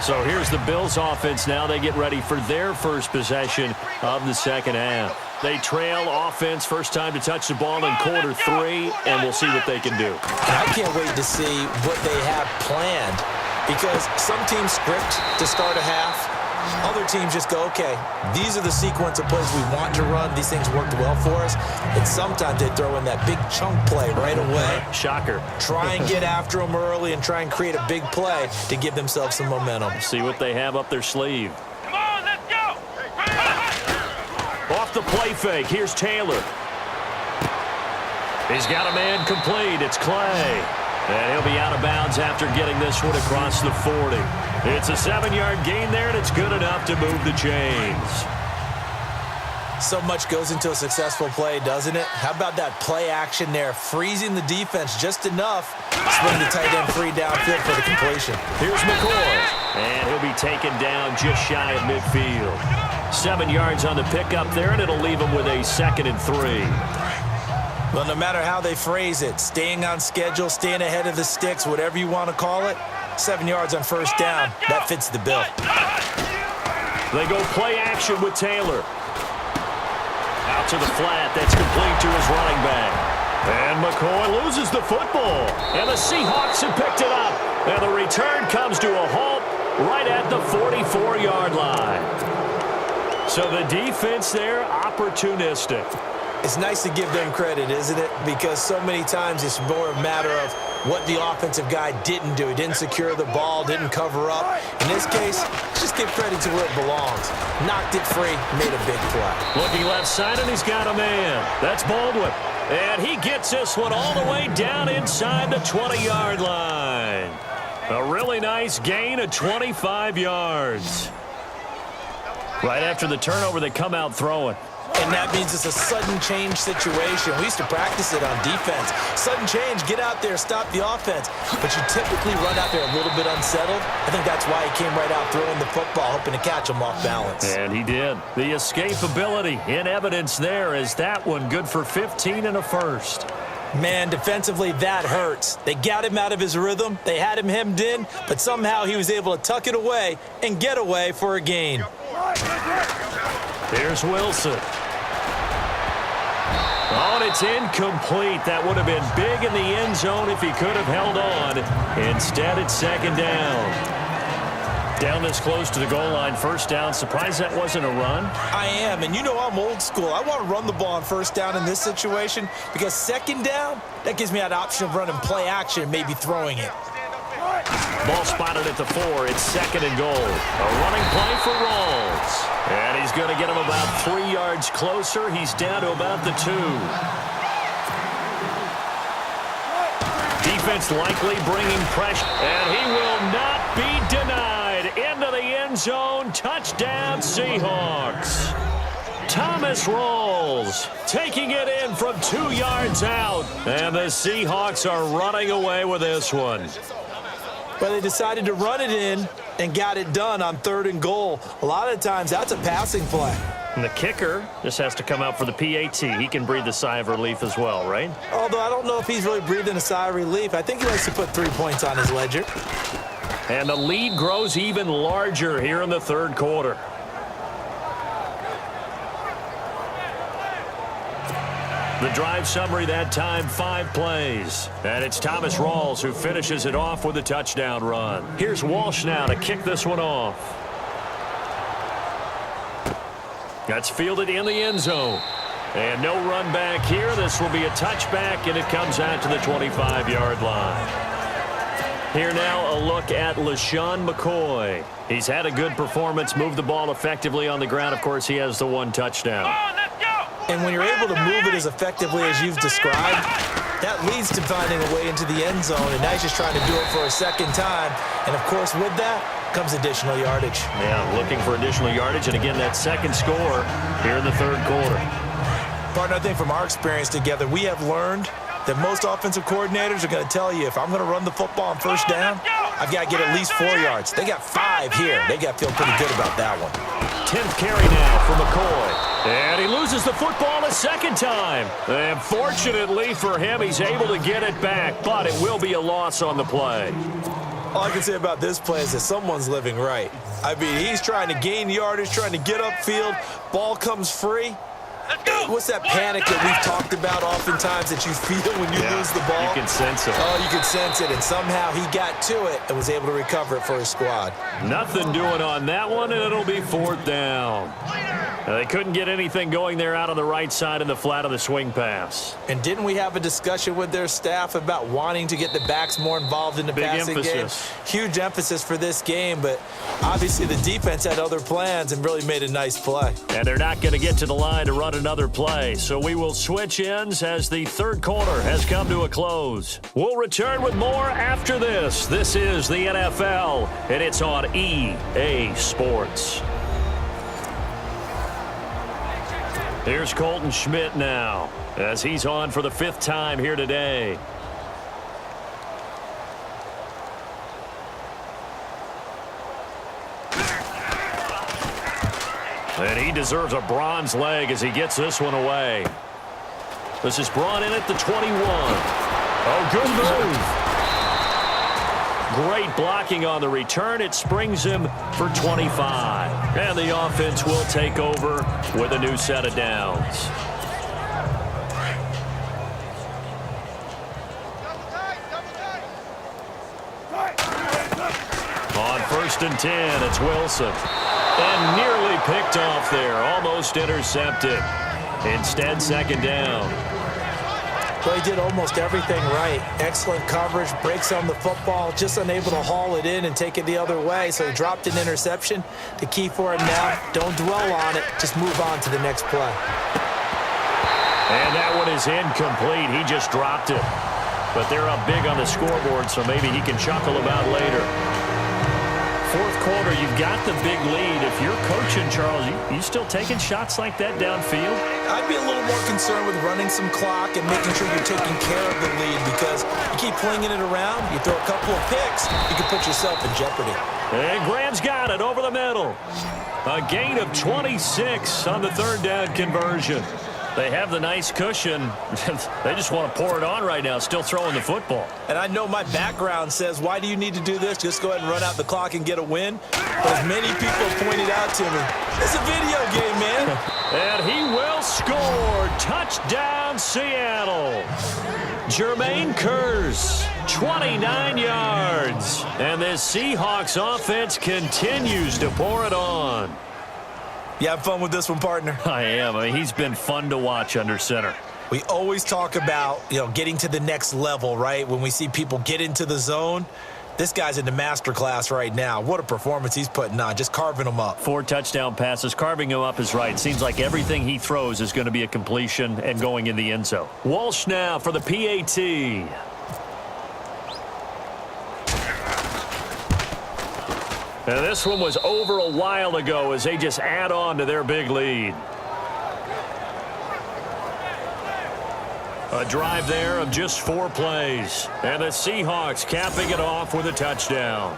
So here's the Bills offense now. They get ready for their first possession of the second half. They trail offense, first time to touch the ball in quarter 3, and we'll see what they can do. I can't wait to see what they have planned, because some teams script to start a half, Other teams just go, okay, these are the sequence of plays we want to run. These things worked well for us. And sometimes they throw in that big chunk play right away. Shocker. Try and get after them early and try and create a big play to give themselves some momentum. See what they have up their sleeve. Come on, let's go! Off the play fake, here's Taylor. He's got a man complete. It's Clay. And he'll be out of bounds after getting this one across the 40. It's a 7-yard gain there, and it's good enough to move the chains. So much goes into a successful play, doesn't it? How about that play action there, freezing the defense just enough, swing the tight end free downfield for the completion. Here's McCoy, and he'll be taken down just shy of midfield. 7 yards on the pickup there, and it'll leave him with a 2nd and 3. Well, no matter how they phrase it, staying on schedule, staying ahead of the sticks, whatever you want to call it, 7 yards on first down, that fits the bill. They go play action with Taylor. Out to the flat, that's complete to his running back. And McCoy loses the football. And the Seahawks have picked it up. And the return comes to a halt right at the 44-yard line. So the defense there, opportunistic. It's nice to give them credit, isn't it? Because so many times it's more a matter of what the offensive guy didn't do. He didn't secure the ball, didn't cover up. In this case, just give credit to where it belongs. Knocked it free, made a big play. Looking left side, and he's got a man. That's Baldwin. And he gets this one all the way down inside the 20-yard line. A really nice gain of 25 yards. Right after the turnover, they come out throwing. And that means it's a sudden change situation. We used to practice it on defense. Sudden change, get out there, stop the offense. But you typically run out there a little bit unsettled. I think that's why he came right out throwing the football, hoping to catch him off balance. And he did. The escapability in evidence there is that one good for 15 and a first. Man, defensively, that hurts. They got him out of his rhythm. They had him hemmed in, but somehow he was able to tuck it away and get away for a gain. Here's Wilson. Oh, and it's incomplete. That would have been big in the end zone if he could have held on. Instead, it's 2nd down. Down this close to the goal line, first down. Surprised that wasn't a run? I am, and you know I'm old school. I want to run the ball on first down in this situation because 2nd down, that gives me that option of running play action and maybe throwing it. Ball spotted at the 4. It's 2nd and goal. A running play for Rawls. And he's going to get him about 3 yards closer. He's down to about the 2. Defense likely bringing pressure. And he will not be denied. Into the end zone. Touchdown, Seahawks. Thomas Rawls taking it in from 2 yards out. And the Seahawks are running away with this one. But they decided to run it in and got it done on 3rd and goal. A lot of times, that's a passing play. And the kicker just has to come out for the PAT. He can breathe a sigh of relief as well, right? Although I don't know if he's really breathing a sigh of relief. I think he likes to put 3 points on his ledger. And the lead grows even larger here in the 3rd quarter. The drive summary that time, 5 plays. And it's Thomas Rawls who finishes it off with a touchdown run. Here's Walsh now to kick this one off. That's fielded in the end zone. And no run back here. This will be a touchback, and it comes out to the 25-yard line. Here now a look at LaShawn McCoy. He's had a good performance, moved the ball effectively on the ground. Of course, he has the 1 touchdown. And when you're able to move it as effectively as you've described, that leads to finding a way into the end zone, and now he's just trying to do it for a 2nd time. And, of course, with that comes additional yardage. Yeah, looking for additional yardage, and again, that 2nd score here in the 3rd quarter. Partner, I think from our experience together, we have learned that most offensive coordinators are going to tell you, if I'm going to run the football on first down, I've got to get at least 4 yards. They got 5 here. They got to feel pretty good about that one. 10th carry now for McCoy. And he loses the football a 2nd time. And fortunately for him, he's able to get it back, but it will be a loss on the play. All I can say about this play is that someone's living right. I mean, he's trying to gain yardage, trying to get upfield. Ball comes free. What's that panic that we've talked about oftentimes that you feel when you lose the ball? You can sense it. Oh, you can sense it, and somehow he got to it and was able to recover it for his squad. Nothing doing on that one, and it'll be 4th down. They couldn't get anything going there out on the right side in the flat of the swing pass. And didn't we have a discussion with their staff about wanting to get the backs more involved in the passing game? Huge emphasis for this game, but obviously the defense had other plans and really made a nice play. And they're not going to get to the line to run another play, so we will switch ends as the third quarter has come to a close. We'll return with more after this. This is the NFL, and it's on EA Sports. Here's Colton Schmidt now, as he's on for the 5th time here today. And he deserves a bronze leg as he gets this one away. This is brought in at the 21. Oh, good move. Great blocking on the return. It springs him for 25. And the offense will take over with a new set of downs. On 1st and 10, it's Wilson. And nearly picked off there. Almost intercepted. Instead, 2nd down. Well, he did almost everything right. Excellent coverage, breaks on the football, just unable to haul it in and take it the other way. So he dropped an interception. The key for him now, don't dwell on it. Just move on to the next play. And that one is incomplete. He just dropped it. But they're up big on the scoreboard, so maybe he can chuckle about later. 4th quarter, you've got the big lead. If you're coaching, Charles, you still taking shots like that downfield? I'd be a little more concerned with running some clock and making sure you're taking care of the lead, because you keep flinging it around, you throw a couple of picks, you can put yourself in jeopardy. And Graham's got it over the middle. A gain of 26 on the 3rd down conversion. They have the nice cushion. They just want to pour it on right now, still throwing the football. And I know my background says, why do you need to do this? Just go ahead and run out the clock and get a win. But as many people pointed out to me, it's a video game, man. And he will score. Touchdown, Seattle. Jermaine Kearse, 29 yards. And this Seahawks offense continues to pour it on. You have fun with this one, partner? I am. I mean, he's been fun to watch under center. We always talk about, getting to the next level, right? When we see people get into the zone, this guy's in the master class right now. What a performance he's putting on, just carving them up. 4 touchdown passes. Carving him up is right. Seems like everything he throws is going to be a completion and going in the end zone. Walsh now for the PAT. And this one was over a while ago as they just add on to their big lead. A drive there of just 4 plays. And the Seahawks capping it off with a touchdown.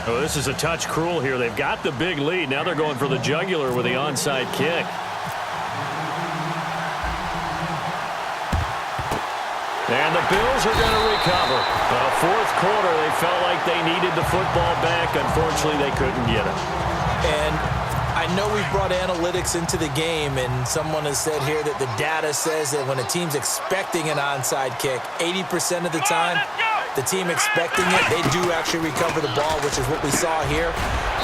Oh, this is a touch cruel here. They've got the big lead. Now they're going for the jugular with the onside kick. And the Bills are going to recover. 4th quarter, they felt like they needed the football back. Unfortunately, they couldn't get it. And I know we've brought analytics into the game, and someone has said here that the data says that when a team's expecting an onside kick, 80% of the time, the team expecting it, they do actually recover the ball, which is what we saw here.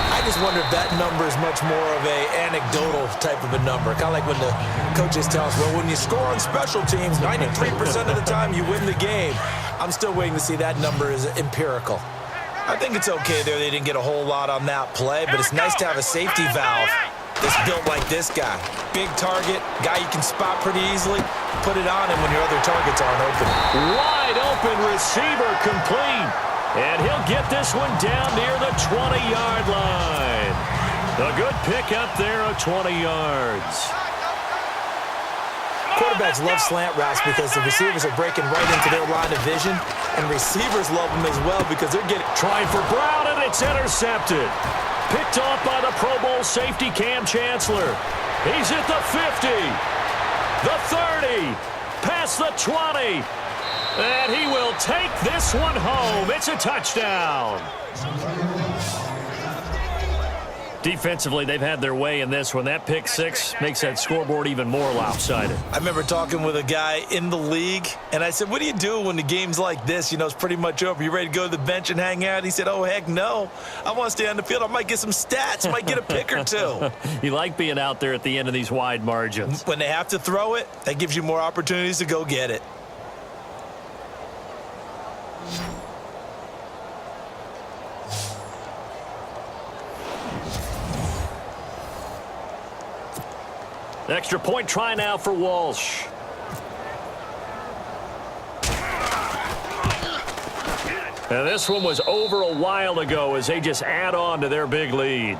I just wonder if that number is much more of a anecdotal type of a number. Kind of like when the coaches tell us, well, when you score on special teams, 93% of the time you win the game. I'm still waiting to see that number is empirical. I think it's okay there. They didn't get a whole lot on that play, but it's nice to have a safety valve that's built like this guy. Big target, guy you can spot pretty easily. Put it on him when your other targets aren't open. Wide open receiver complete. And he'll get this one down near the 20-yard line. A good pickup there of 20 yards. Quarterbacks love slant routes because the receivers are breaking right into their line of vision, and receivers love them as well because they're getting... Trying for Brown, and it's intercepted. Picked off by the Pro Bowl safety Cam Chancellor. He's at the 50, the 30, past the 20, And he will take this one home. It's a touchdown. Defensively, they've had their way in this one. That pick six makes that scoreboard even more lopsided. I remember talking with a guy in the league, and I said, what do you do when the game's like this? You know, it's pretty much over. You ready to go to the bench and hang out? He said, oh, heck no. I want to stay on the field. I might get some stats. Might get a pick or two. You like being out there at the end of these wide margins. When they have to throw it, that gives you more opportunities to go get it. Extra point try now for Walsh. And this one was over a while ago as they just add on to their big lead.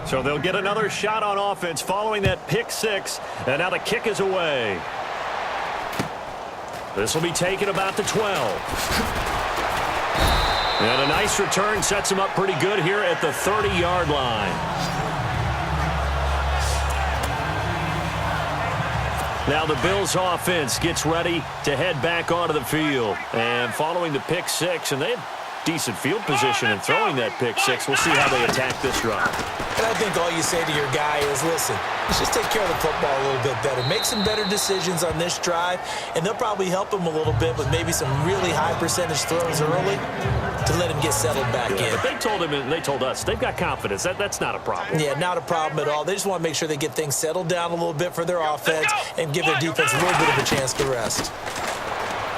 So they'll get another shot on offense following that pick six. And now the kick is away. This will be taken about the 12. And a nice return sets him up pretty good here at the 30-yard line. Now the Bills offense gets ready to head back onto the field. And following the pick six, and they have decent field position in throwing that pick six. We'll see how they attack this drive. And I think all you say to your guy is, listen, let's just take care of the football a little bit better. Make some better decisions on this drive, and they'll probably help him a little bit with maybe some really high percentage throws early to let him get settled back in. But they told him and they told us they've got confidence. That's not a problem. Yeah, not a problem at all. They just want to make sure they get things settled down a little bit for their offense and give their defense a little bit of a chance to rest.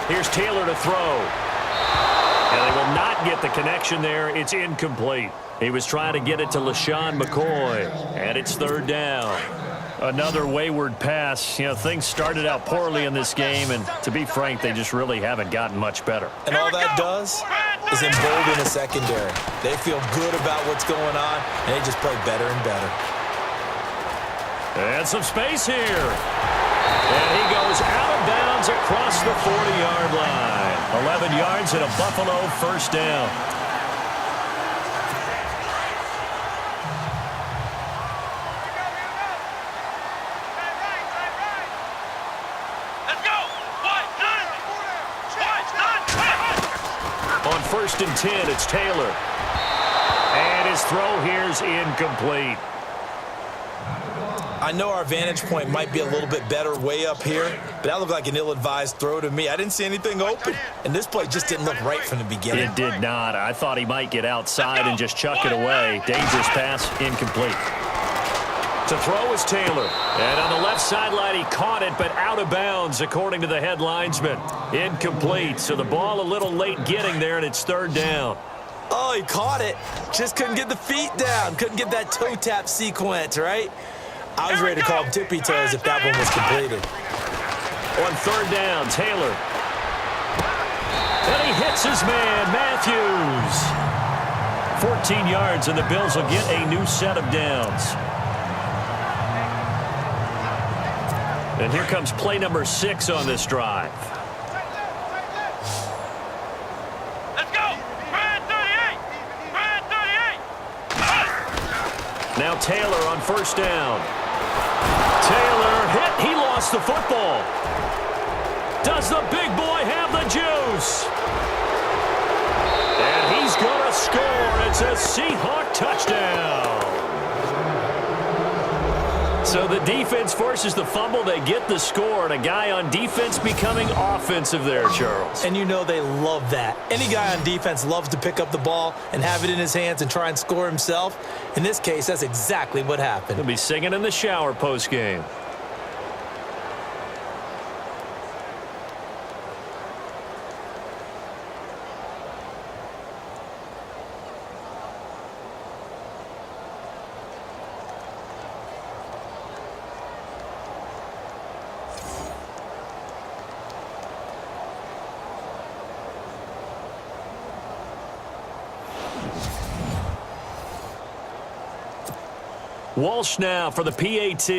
Here's Taylor to throw. And they will not get the connection there. It's incomplete. He was trying to get it to LaShawn McCoy, and it's third down. Another wayward pass. You know, things started out poorly in this game, and to be frank, they just really haven't gotten much better. And all that does is embolden the secondary. They feel good about what's going on, and they just play better and better. And some space here. And he goes out of bounds across the 40-yard line. 11 yards and a Buffalo first down. On 1st and 10, it's Taylor. And his throw here's incomplete. I know our vantage point might be a little bit better way up here, but that looked like an ill-advised throw to me. I didn't see anything open, and this play just didn't look right from the beginning. It did not. I thought he might get outside and just chuck it away. Dangerous pass, incomplete. To throw is Taylor. And on the left sideline, he caught it, but out of bounds, according to the head linesman. Incomplete. So the ball a little late getting there, and it's third down. Oh, he caught it. Just couldn't get the feet down. Couldn't get that toe tap sequence, right? I was ready to call him tippy toes if that one was completed. On third down, Taylor. And he hits his man, Matthews. 14 yards, and the Bills will get a new set of downs. And here comes play number 6 on this drive. Let's go! Brad 38! Brad 38! Now Taylor on first down. Taylor hit. He lost the football. Does the big boy have the juice? And he's going to score. It's a Seahawk touchdown. So the defense forces the fumble. They get the score, and a guy on defense becoming offensive there, Charles. And you know they love that. Any guy on defense loves to pick up the ball and have it in his hands and try and score himself. In this case, that's exactly what happened. He'll be singing in the shower post-game. Walsh now for the PAT.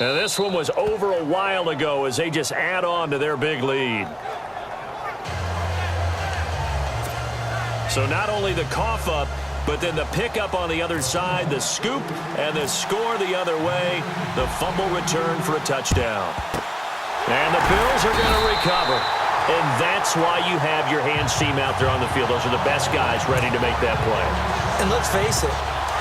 And this one was over a while ago as they just add on to their big lead. So not only the cough up, but then the pickup on the other side, the scoop, and the score the other way. The fumble return for a touchdown. And the Bills are going to recover. And that's why you have your hands team out there on the field. Those are the best guys ready to make that play. And let's face it,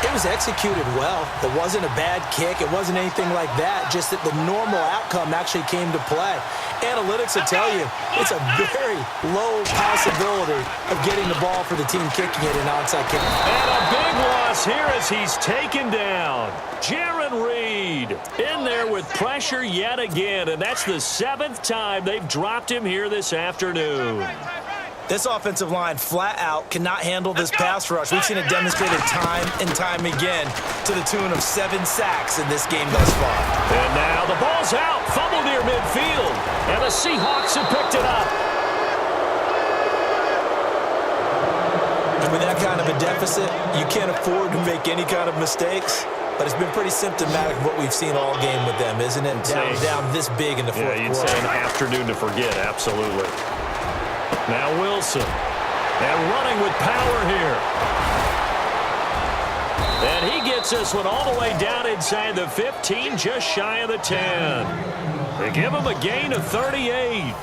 it was executed well. It wasn't a bad kick. It wasn't anything like that. Just that the normal outcome actually came to play. Analytics will tell you it's a very low possibility of getting the ball for the team kicking it an onside kick. And a big loss here as he's taken down. Jaron Reed in there with pressure yet again, and that's the 7th time they've dropped him here this afternoon. This offensive line flat out cannot handle this pass rush. We've seen it demonstrated time and time again to the tune of 7 sacks in this game thus far. And now the ball's out, fumble near midfield, and the Seahawks have picked it up. And with that kind of a deficit, you can't afford to make any kind of mistakes. But it's been pretty symptomatic of what we've seen all game with them, isn't it? Down this big in the fourth quarter. Yeah, you'd say an afternoon to forget, absolutely. Now Wilson, and running with power here. And he gets this one all the way down inside the 15, just shy of the 10. They give him a gain of 38.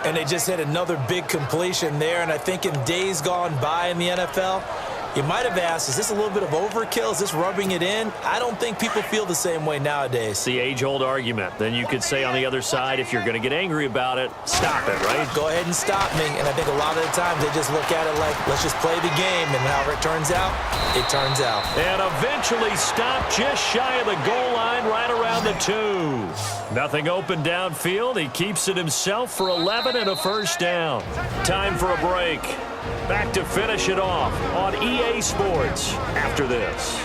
And they just hit another big completion there. And I think in days gone by in the NFL, you might have asked, is this a little bit of overkill? Is this rubbing it in? I don't think people feel the same way nowadays. It's the age-old argument. Then you could say on the other side, if you're going to get angry about it, stop it, right? Go ahead and stop me. And I think a lot of the times they just look at it like, let's just play the game. And however it turns out, it turns out. And eventually stopped just shy of the goal line right around the 2. Nothing open downfield. He keeps it himself for 11 and a first down. Time for a break. Back to finish it off on EA Sports after this.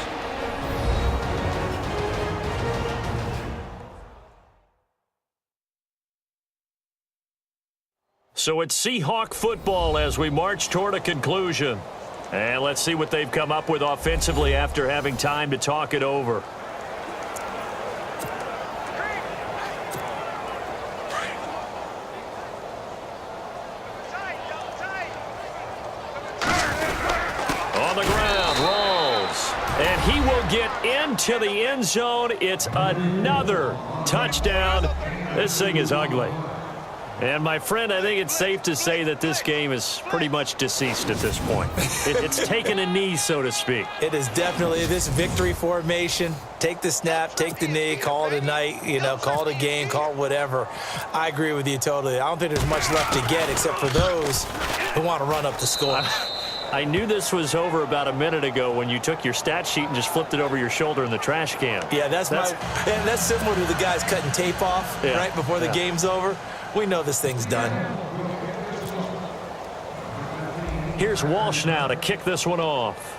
So it's Seahawk football as we march toward a conclusion. And let's see what they've come up with offensively after having time to talk it over. On the ground, rolls. And he will get into the end zone. It's another touchdown. This thing is ugly. And, my friend, I think it's safe to say that this game is pretty much deceased at this point. It's taken a knee, so to speak. It is definitely this victory formation. Take the snap, take the knee, call it a night, call it a game, call it whatever. I agree with you totally. I don't think there's much left to get except for those who want to run up the score. I knew this was over about a minute ago when you took your stat sheet and just flipped it over your shoulder in the trash can. Yeah, that's similar to the guys cutting tape off right before the game's over. We know this thing's done. Here's Walsh now to kick this one off.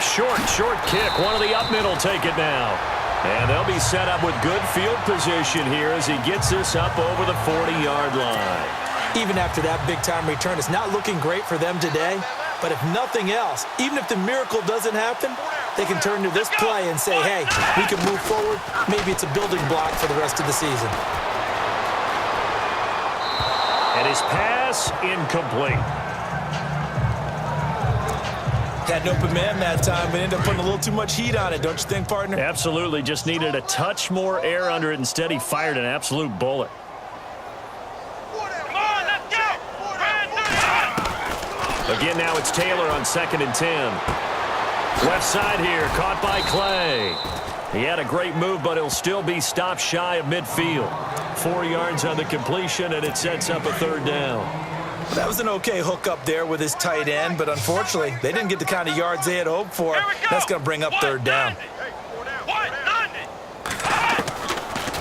Short kick. One of the up middle take it now. And they'll be set up with good field position here as he gets this up over the 40-yard line. Even after that big-time return, it's not looking great for them today. But if nothing else, even if the miracle doesn't happen, they can turn to this play and say, hey, we can move forward. Maybe it's a building block for the rest of the season. And his pass incomplete. Had an open man that time, but ended up putting a little too much heat on it, don't you think, partner? Absolutely. Just needed a touch more air under it. Instead, he fired an absolute bullet. Again, now it's Taylor on 2nd and 10. Left side here, caught by Clay. He had a great move, but he'll still be stopped shy of midfield. 4 yards on the completion, and it sets up a 3rd down. That was an okay hook up there with his tight end, but unfortunately, they didn't get the kind of yards they had hoped for. That's going to bring up 3rd down.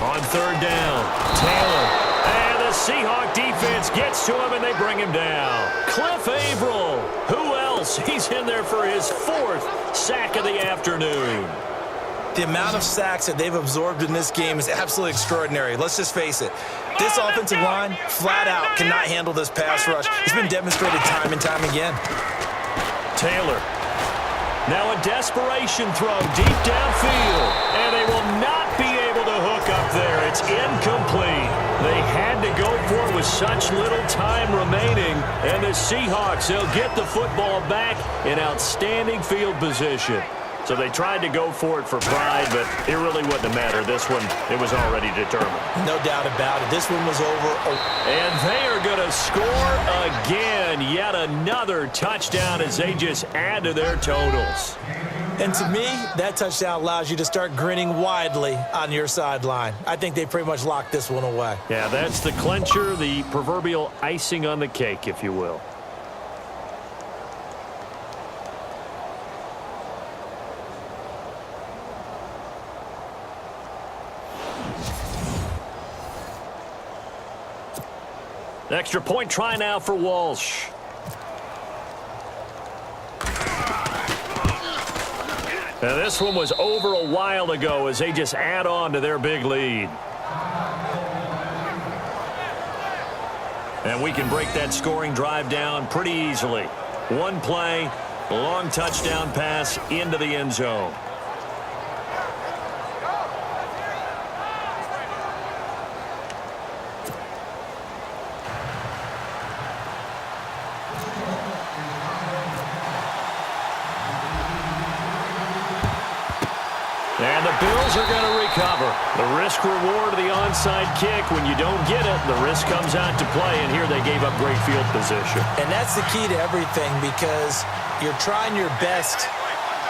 On 3rd down, Taylor. And the Seahawk defense gets to him, and they bring him down. Cliff Averill. Who else? He's in there for his 4th sack of the afternoon. The amount of sacks that they've absorbed in this game is absolutely extraordinary. Let's just face it. This offensive line, flat out, cannot handle this pass rush. It's been demonstrated time and time again. Taylor. Now a desperation throw deep downfield. And they will not be able to hook up there. It's incomplete. They had to go for it with such little time remaining. And the Seahawks, they'll get the football back in outstanding field position. So they tried to go for it for pride, but it really wouldn't have mattered. This one, it was already determined. No doubt about it. This one was over. And they are going to score again. Yet another touchdown as they just add to their totals. And to me, that touchdown allows you to start grinning widely on your sideline. I think they pretty much locked this one away. Yeah, that's the clincher, the proverbial icing on the cake, if you will. Extra point try now for Walsh. Now this one was over a while ago as they just add on to their big lead. And we can break that scoring drive down pretty easily. One play, long touchdown pass into the end zone. And the Bills are going to recover. The risk-reward of the onside kick. When you don't get it, the risk comes out to play, and here they gave up great field position. And that's the key to everything because you're trying your best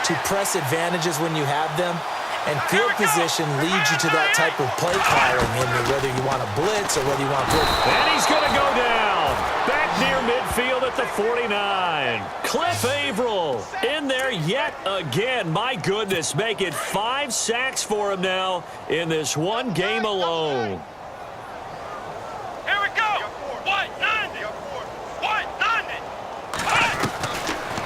to press advantages when you have them, and field position leads you to that type of play calling, whether you want to blitz or whether you want to blitz. And he's going to go down. Back near midfield at the 49. Cliff Averill in there yet again. My goodness, make it 5 sacks for him now in this one game alone. Here we go. What? 90. What? 90.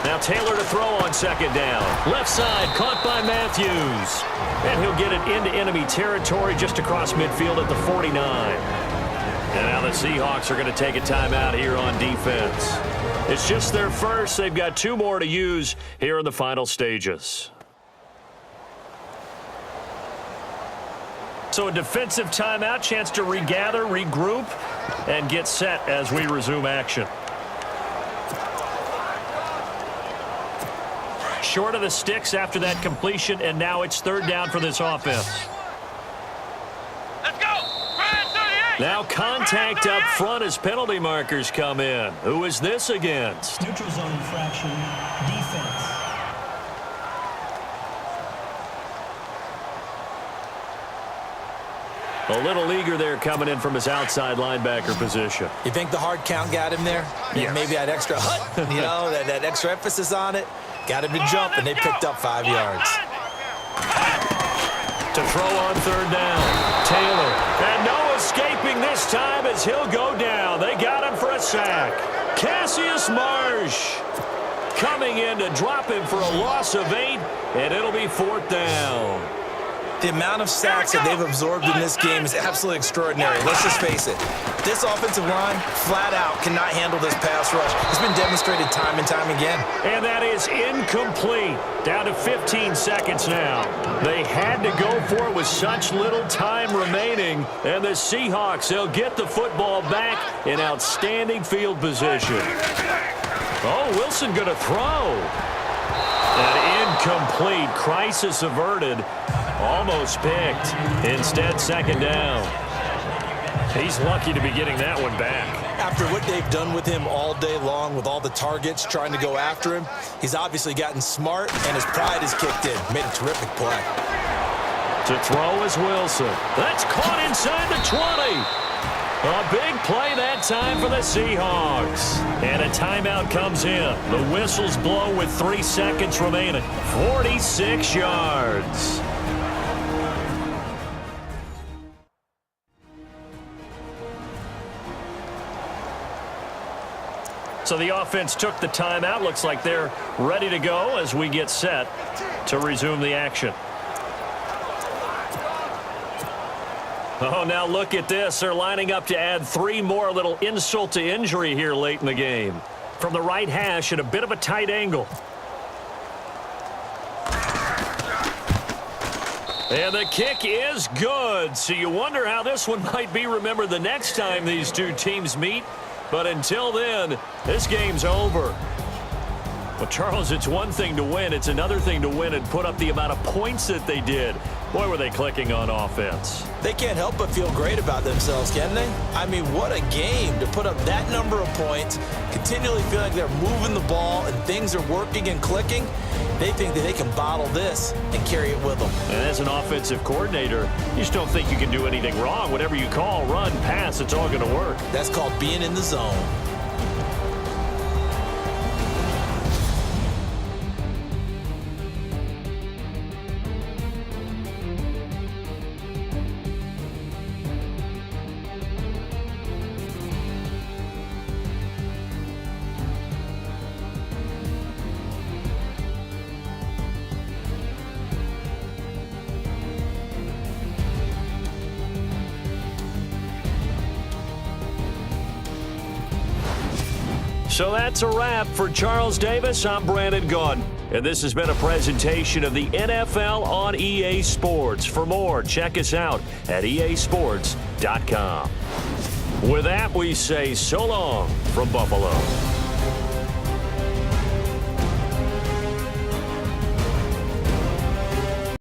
Now Taylor to throw on second down. Left side caught by Matthews. And he'll get it into enemy territory just across midfield at the 49. And now the Seahawks are going to take a timeout here on defense. It's just their first. They've got 2 more to use here in the final stages. So a defensive timeout, chance to regather, regroup, and get set as we resume action. Short of the sticks after that completion, and now it's third down for this offense. Let's go. Brand 38. Now contact up front as penalty markers come in. Who is this against? Neutral zone infraction, defense. A little eager there coming in from his outside linebacker position. You think the hard count got him there? Yes. Maybe that extra that extra emphasis on it. Got him to jump, and they picked up 5 yards. To throw on third down. Taylor. And no escaping this time as he'll go down. They got him for a sack. Cassius Marsh coming in to drop him for a loss of 8, and it'll be fourth down. The amount of sacks that they've absorbed in this game is absolutely extraordinary. Let's just face it. This offensive line, flat out, cannot handle this pass rush. It's been demonstrated time and time again. And that is incomplete. Down to 15 seconds now. They had to go for it with such little time remaining. And the Seahawks, they'll get the football back in outstanding field position. Oh, Wilson going to throw. An incomplete. Crisis averted. Almost picked. Instead, second down. He's lucky to be getting that one back. After what they've done with him all day long with all the targets trying to go after him, he's obviously gotten smart, and his pride is kicked in. Made a terrific play. To throw is Wilson. That's caught inside the 20. A big play that time for the Seahawks. And a timeout comes in. The whistles blow with 3 seconds remaining. 46 yards. So the offense took the timeout. Looks like they're ready to go as we get set to resume the action. Oh, now look at this. They're lining up to add 3 more. A little insult to injury here late in the game. From the right hash at a bit of a tight angle. And the kick is good. So you wonder how this one might be remembered the next time these two teams meet. But until then, this game's over. Well, Charles, it's one thing to win. It's another thing to win and put up the amount of points that they did. Boy, were they clicking on offense. They can't help but feel great about themselves, can they? I mean, what a game to put up that number of points, continually feel like they're moving the ball and things are working and clicking. They think that they can bottle this and carry it with them. And as an offensive coordinator, you just don't think you can do anything wrong. Whatever you call, run, pass, it's all going to work. That's called being in the zone. So that's a wrap for Charles Davis. I'm Brandon Gaudin. And this has been a presentation of the NFL on EA Sports. For more, check us out at easports.com. With that, we say so long from Buffalo.